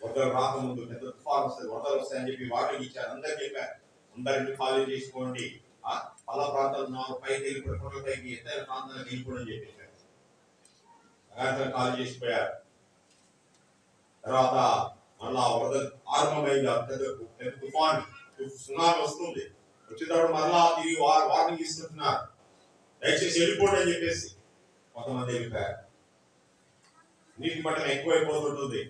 వరదలు రాకముందు పెద్ద తుఫాను వస్తుంది, వరదలు వస్తాయని చెప్పి వాటికి ఇచ్చారు. అందరు చెప్పారు, అందరినీ ఖాళీ చేసుకోండి, పలా ప్రాంతాలు పైకి వెళ్ళిపోయి కొండల పైకి ఎత్తైన ప్రాంతాలకు వెళ్ళిపోవడం చెప్పేశారు. ఖాళీ చేసిపోయారు. తర్వాత మళ్ళా వరదలు ఆరంభమైంది. పెద్ద తుఫాను సునామీ వస్తుంది. వచ్చేటప్పుడు మళ్ళా తిరిగి వార్నింగ్ ఇస్తున్నారు, దయచేసి వెళ్ళిపోండి అని చెప్పేసి. కొంతమంది వెళ్ళిపోయారు. నీటి మట్టం ఎక్కువైపోతుంటుంది.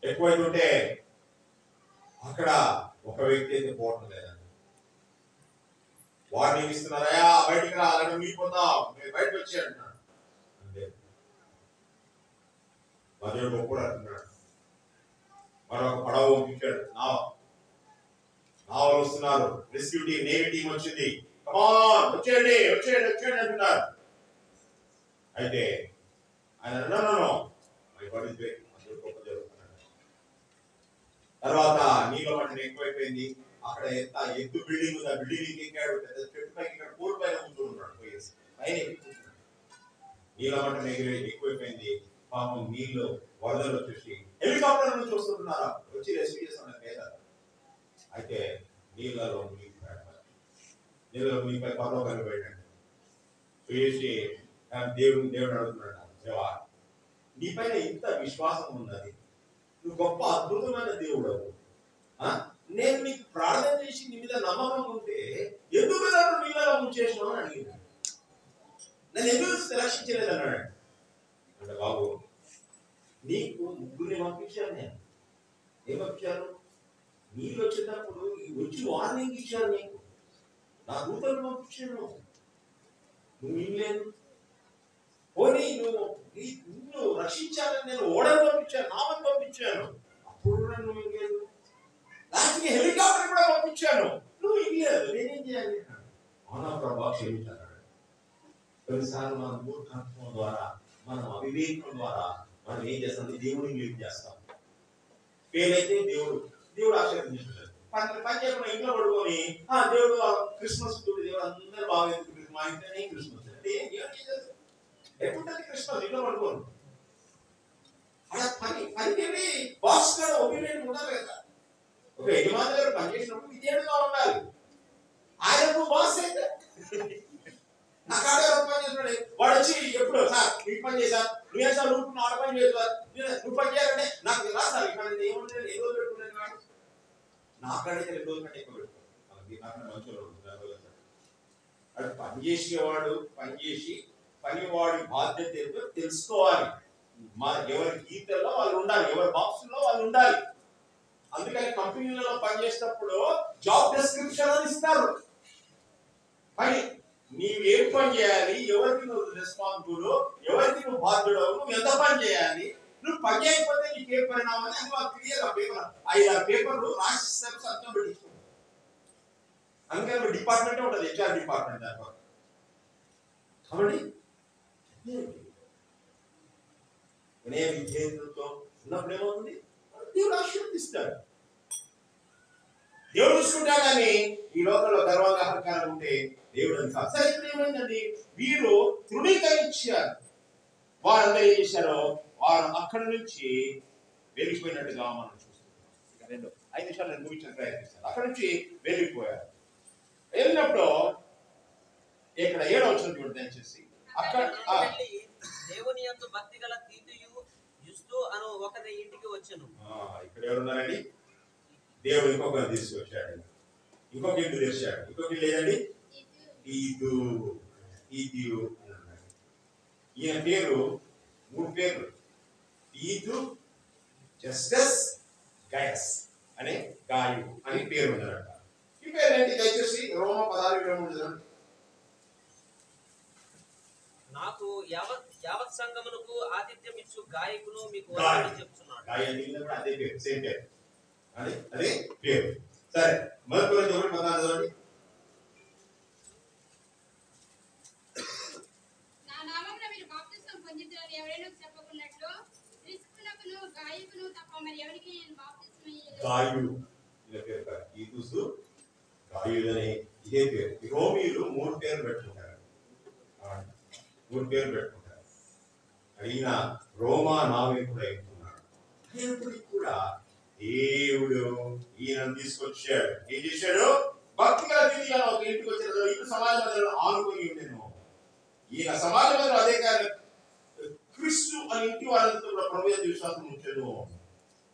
ఎక్కువైతుంటే అక్కడ ఒక వ్యక్తి అయితే పోవటం లేదండి. వార్నింగ్ ఇస్తున్నారా, బయటికి రా, అలాగే మీపోతాం, మీరు బయటకు వచ్చి అంటున్నాడు. అంటే మధ్యలో గొప్పడు అంటున్నాడు. మరొక పడవ పంపించాడు, నావలు వస్తున్నారు, రెస్క్యూ టీం, నేవీ టీం వచ్చింది, వచ్చేయండి అంటున్నారు. అయితే ఆయన తర్వాత నీళ్ళ మట్టం ఎక్కువైపోయింది. అక్కడ ఎత్తు బిల్డింగ్ ఉంది, ఆ బిల్డింగ్ ఎక్కాడు, పెద్ద చెట్టు పైకి ఇక్కడ పూల పైన కూర్చున్నాడు. పోయేసి పైన కూర్చున్నాడు. నీళ్ళ మట్టం ఎక్కువైపోయింది. పాపం నీళ్లు వరదలు వచ్చేసి హెలికాప్టర్ నుంచి వస్తుంటున్నారా, వచ్చి రెస్క్యూ చేస్తున్నారు పేద. అయితే నీళ్ళలో మీపై పర్లోకాలు పెట్టండి చేసి దేవుడు అడుగుతున్నాడు, దేవా నీపైన ఇంత విశ్వాసం ఉన్నది, నువ్వు గొప్ప అద్భుతమైన దేవుడు, నేను నీకు ప్రార్థన చేసి నీ మీద నమ్మకం ఉంటే ఎందుకు నన్ను నీళ్ళలో ముంచేసినావు అని అడిగినాడు. నన్ను ఎందుకు రక్షించలేదు అన్నాడు. అంటే బాబు నీకు ముగ్గురిని పంపించాను, నేను ఏం పంపించాను, నీళ్ళు వచ్చేటప్పుడు వచ్చి వార్నింగ్ ఇచ్చాను, నీకు నా దూతలు పంపించాను, నువ్వు ఇల్లేదు. పోనీ నువ్వు నిన్ను రక్షించాలని నేను ఓడను పంపించాను, నామని పంపించాను, అప్పుడు నువ్వు ఇంకేదు, లాస్ట్కి హెలికాప్టర్ కూడా పంపించాను, నువ్వు ఇంకేదు, నేనేం చేయాలి? అవునా ప్రభా క్షమించాను. కొన్నిసార్లు మన మూర్ఖత్వం ద్వారా, మనం అవివేకం ద్వారా మనం ఏం చేస్తాం? దేవుడిని లీడ్ చేస్తాం. ఫెయిల్ అయితే దేవుడు ఆశీర్వదించాడు. పని చేయకుండా ఇంట్లో పడుకొని దేవుడు క్రిస్మస్ దేవుడు అందరూ బాగా మా ఇంట్లోనే క్రిస్మస్ అంటే ఎప్పుడంటే క్రిస్మస్ ఇంట్లో పడుకోను. అలా పనికి బాస్ కూడా ఒపీనియన్ ఉండాలి కదా. ఒక యజమాని గారు పనిచేసినప్పుడు విజేడుగా ఉండాలి. ఆయన బాస్ అయితే నా కాడ పని చేస్తున్నాడు, వాడు వచ్చి ఎప్పుడు సార్ ఈ పని చేశారు, నువ్వే సార్ నువ్వు ఆడ పని చేశారు, నువ్వు పని చేయాలంటే నాకు రాసారు ఇక్కడ ఏముంటుంది, ఏ రోజు పెట్టుకున్నాను నా కాడైతే 2 రోజుల కంటే ఎక్కువ పెట్టుకోవాలి. మంచిగా వాడు పని చేసేవాడు పనిచేసి పనివాడి బాధ్యత ఏంటో తెలుసుకోవాలి. ఎవరి గీతల్లో వాళ్ళు ఉండాలి, ఎవరి బాక్సుల్లో వాళ్ళు ఉండాలి. అందుకని కంపెనీలలో పనిచేసేటప్పుడు జాబ్ డిస్క్రిప్షన్ అని ఇస్తారు. పని నీవు ఏం పని చేయాలి, ఎవరికి నువ్వు రెస్పాన్సిబుల్, ఎవరికి నువ్వు బాధ్యుడవు, నువ్వు ఎంత పని చేయాలి, నువ్వు పని చేయకపోతే నీకు ఏ పరిణామం అని అది వాళ్ళు క్లియర్ గా పేపర్ 5-6 పేపర్లు రాసిస్తారు, అర్థం పెట్టించుకుంటారు. అందుకని డిపార్ట్మెంటే ఉంటుంది, హెచ్ఆర్ డిపార్ట్మెంట్. దానివల్ల కాబట్టి వినయ విధేయతతో ఉన్నప్పుడు ఏమవుతుంది? దేవుడు ఆశీర్వదిస్తాడు. దేవుడు చూసుకుంటా కానీ ఈ లోకంలో గర్వంగా అహంకారం ఉంటే దేవుడు అని కాదు. సరే ఇప్పుడు ఏమైందండి? వీరు తృణీకరించారు. వారందరూ ఏం చేశారో వారు అక్కడి నుంచి వెళ్ళిపోయినట్టుగా మనం చూస్తున్నాం. 5 నిమిషాలు నేను ముగించిన ప్రయత్నిస్తాను. అక్కడి నుంచి వెళ్ళిపోయారు. వెళ్ళినప్పుడు ఇక్కడ 7వ వచనం చూడండి దయచేసి. అక్కడ దేవుని యందు భక్తి గల తీతుయు యుస్తు అను ఒకరి ఇంటికి వచ్చెను. ఇక్కడ ఎవరున్నారండి? దేవుడు ఇంకొకరిని తీసుకొచ్చాడు, ఇంకొక ఇంటి తెచ్చాడు. ఇంకొక లేదండి, ఈదు. ఈయన పేరు 3 పేర్లు. ఈదు, జస్టస్, గయస్ అనే గాయు అని పేరు ఉన్నారట. ఈ పేరు ఏంటి? దయచేసి రోమ 16:23. నాకు యావత్ సంగమునకు ఆతిథ్యం ఇచ్చు గాయకును మీకు చెప్తున్నాడు. గాయకుడు కూడా అదే పేరు, సేమ్ పేరు, అదే పేరు. సరే, మొదటి కొరింథీ 1:14 చదవండి. నా నామమున మీరు బాప్తిసం పొందితులని ఎవరైనా చెప్పకున్నట్లు క్రీస్తునకును గాయకును తప్ప మరి ఎవరికి నేను బాప్తిసం ఇయ్యలేదు. గాయుడు ఇలా పేరు కాదు, ఈదుసు గాయుడు అనే ఇదే పేరు. రోమీయులు 3 పేర్లు పెట్టుకుంటారు. 3 పేర్లు పెట్టుకుంటారు. ఈయన రోమా నావికుడు అయిపోతున్నాడు. అయినప్పటికీ కూడా దేవుడు ఈయనను తీసుకొచ్చాడు. ఏం చేశాడు? భక్తిగా తిరిగి ఒక ఇంటికి వచ్చాడు. ఇప్పుడు సమాజ మందిరంలో ఆనుకొని ఉండేను. ఈయన సమాజ మందిరం అదే కాదు, క్రీస్తు అని ఇంటి వారంతా కూడా ప్రభు యందు విశ్వాసం ఉంచాడు.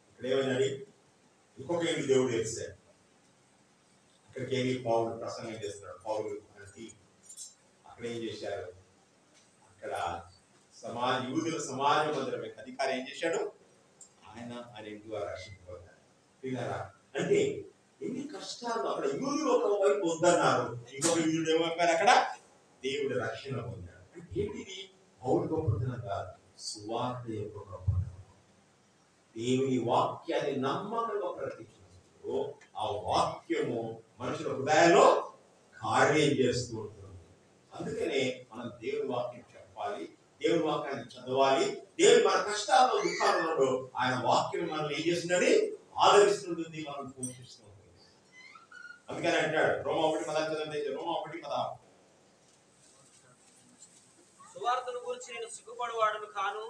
ఇక్కడ ఏమన్నాడు? ఇంకొక ఇంటి దేవుడు వేస్తాడు. అక్కడికి వెళ్ళి పౌలు ప్రసంగం చేస్తున్నాడు. పౌలు అక్కడ ఏం చేశారు? అక్కడ యూదుల సమాజ మందిరం అధికారి ఏం చేశాడు? ఆయన ఇంటి వారు రక్షించబడ్డారు. అంటే ఎన్ని కష్టాలు! అక్కడ యూదులు ఒక వైపు వద్దన్నారు, ఇంకొక యూదుడు ఏమైపోయారు? అక్కడ దేవుడు రక్షణ పొందాడు. అంటే ఏంటిది? పౌలు గొప్పతనం కాదు, సువార్త యొక్క గొప్పతనం. దేవుని వాక్యాన్ని నమ్మకంగా ప్రకటించినప్పుడు ఆ వాక్యము మనుషుల హృదయాల్లో కార్యం చేస్తూ ఉంటుంది. అందుకనే మనం దేవుని వాక్యం చెప్పాలి, దేవుని వాక్యాన్ని చదవాలి. దేవుడు మన కష్టాల్లో దుఃఖాలలో ఆయన వాక్యం మనల్ని ఏం చేస్తున్నది? ఆదరిస్తుంటుంది, మనం పోషిస్తుంది. అందుకని అంటాడు రోమా 1:16 చదివితే, రోమా 1:16 సువార్తను గురించి నేను సిగ్గుపడువాడును కాను,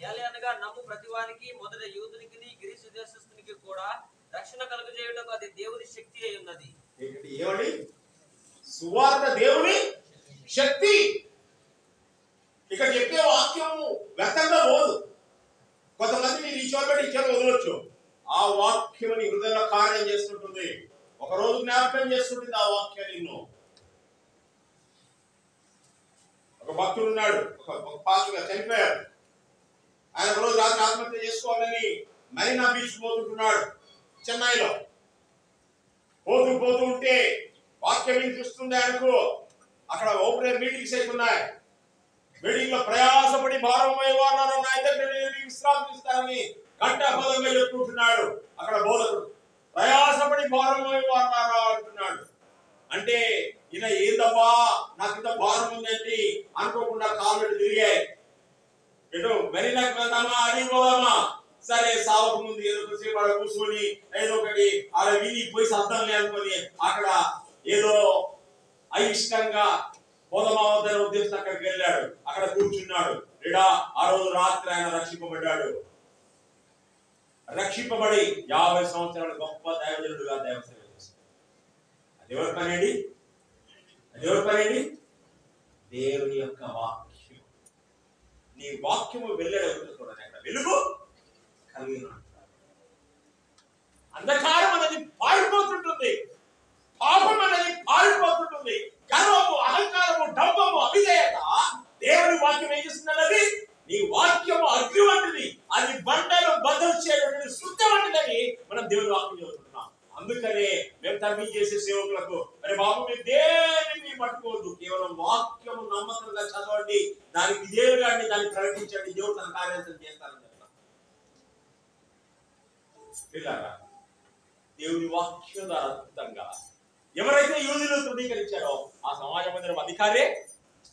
ఏలయనగా నమ్ము ప్రతివానికి మొదట యూదునికి గ్రీసు దేశస్థునికి కూడా రక్షణ కలుగజేయుటకు అది దేవుని శక్తి అయి ఉన్నది. ఏమండి? సువార్త దేవుని శక్తి. ఇక్కడ చెప్పే వాక్యము వ్యక్తంగా పోదు. కొంతమంది మీరు ఈ చోట ఈ చోట వదలొచ్చు. ఆ వాక్యం నీ హృదయంలో కార్యం చేస్తుంటుంది. ఒక రోజు జ్ఞాపకం చేస్తుంటుంది ఆ వాక్యం నిన్ను. ఒక భక్తుడు ఉన్నాడు, ఒక పాస్టర్ గారు చనిపోయారు. ఆయన ఒక రోజు రాత్రి ఆత్మహత్య చేసుకోవాలని మరీనా బీచ్ పోతుంటున్నాడు చెన్నైలో. పోతూ ఉంటే వాక్యం చూస్తుంది ఆయనకు. అక్కడ ఓపెన్ మీటింగ్స్ అవుతున్నాయి. వెడ్డింగ్ లో ప్రయాసపడి భారమై వారు నా దగ్గర విశ్రాంతిస్తారని కంఠపదంగా చెప్పుకుంటున్నాడు అక్కడ బోధకుడు. ప్రయాసపడి భారమై వారు అంటున్నాడు. అంటే ఈయన ఏందబ్బా నాకు ఇంత భారం ఉందండి అనుకోకుండా కాళ్ళు తిరిగాయి. ఎటు వెరీనాకు వెళ్దామా అని పోదామా, సరే సావుకు ముందు ఏదో ఒకసేపు అక్కడ కూర్చొని ఏదో ఒకటి అలా విని పోయి శబ్దం లేనుకొని అక్కడ ఏదో అయిష్టంగా పోదమావద్దర ఉద్దేశం అక్కడికి వెళ్ళాడు. అక్కడ కూర్చున్నాడు. ఇడా ఆ రోజు రాత్రి ఆయన రక్షింపబడ్డాడు. రక్షింపబడి 50 సంవత్సరాలు గొప్ప దైవజనుడుగా దైవసేవ చేశాడు. అది ఎవరి పనేండి? అది ఎవరి పనేండి? దేవుని యొక్క వాక్యం. నీ వాక్యము వెళ్ళడం చూడండి, అక్కడ వెలుగు కలిగిన అంధకారం అనేది పారిపోతుంటుంది, పాపం అనేది పారిపోతుంటుంది. గర్వము, అహంకారము, డబ్బము, అవిధేయత దేవుని వాక్యం ఏం చేస్తున్నది? నీ వాక్యము అగ్ని వంటిది, అది బండలు బదులు చేయడం శుద్ధి వంటిదని మనం దేవుని వాక్యం చదువుతున్నాం. అందుకనే మేము తరబీ చేసే సేవకులకు అరే బాబు మీరు దేనిని పట్టుకోవద్దు, కేవలం వాక్యము నమ్మకంగా చదవండి, దానికి విధేయుగాండి, దాన్ని ప్రకటించండి, దేవుడు తన కార్యాలను చేస్తారని చెప్తాం. పిల్లరా, దేవుని వాక్యం ద్వారా అద్భుతంగా ఎవరైతే యూదులు తృణీకరించారో ఆ సమాజ మందిరం అధికారే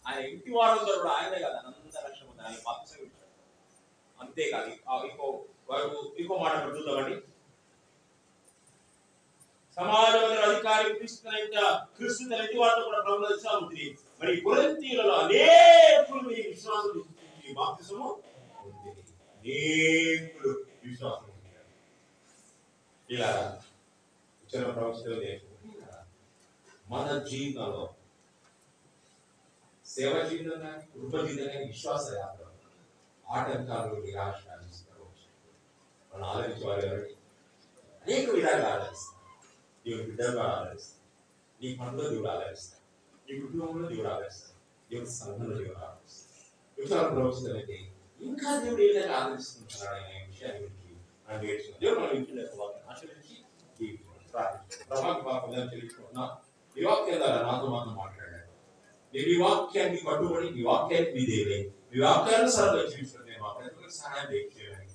ఆయన ఇంటి వారందరూ కూడా ఆయనే కదా అనంత లక్ష్యం ఉంది, ఆయన బాప్తిసం ఇచ్చాడు. అంతేకాదు ఇంకో మాట చూద్దామండి. సమాజ మందిర అధికారి క్రీస్తు తన ఇంటి వారితో కూడా ప్రభుత్వం ఉంది. మరి కొరింథీయులలో అనేకులు ఈ విశ్వాసం బాప్తిసము ఉంది, అనేకులు విశ్వాసం ఇలా ఇచ్చిన ప్రవచనం. మన జీవితంలో సేవ జీవితం కానీ కుటుంబ జీవితం కానీ విశ్వాస యాత్ర ఆటంకాలు నిరాశ మనం ఆలోచించే వారు ఎవరికి అనేక విధాలుగా ఆలోచిస్తారు. దేవుని బిడ్డగా ఆలోచిస్తారు, నీ పనుల్లో దేవుడు ఆలోచిస్తాడు, నీ కుటుంబంలో దేవుడు ఆలోచిస్తాడు, దేవుడి సంఘంలో దేవుడు ఆలోచిస్తాడు. విషయాలు ప్రవచనమైతే ఇంకా దేవుడు ఏ విధంగా ఆలోచిస్తున్నాడు అనే విషయాన్ని గురించి మనం నేర్చుకున్నాం. దేవుడు మన ఇంట్లో ఆచరించి ప్రభావం చెల్లించుకుంటున్నాం. ఈ వాక్యం ద్వారా నాతో మాట్లాడాడు. నేను ఈ వాక్యాన్ని కట్టుబడి ఈ వాక్యానికి మీ దేవుడే ఈ వాక్యాన్ని సరళ జీవించడం నేను మా ప్రజలకు సహాయం చేయాలని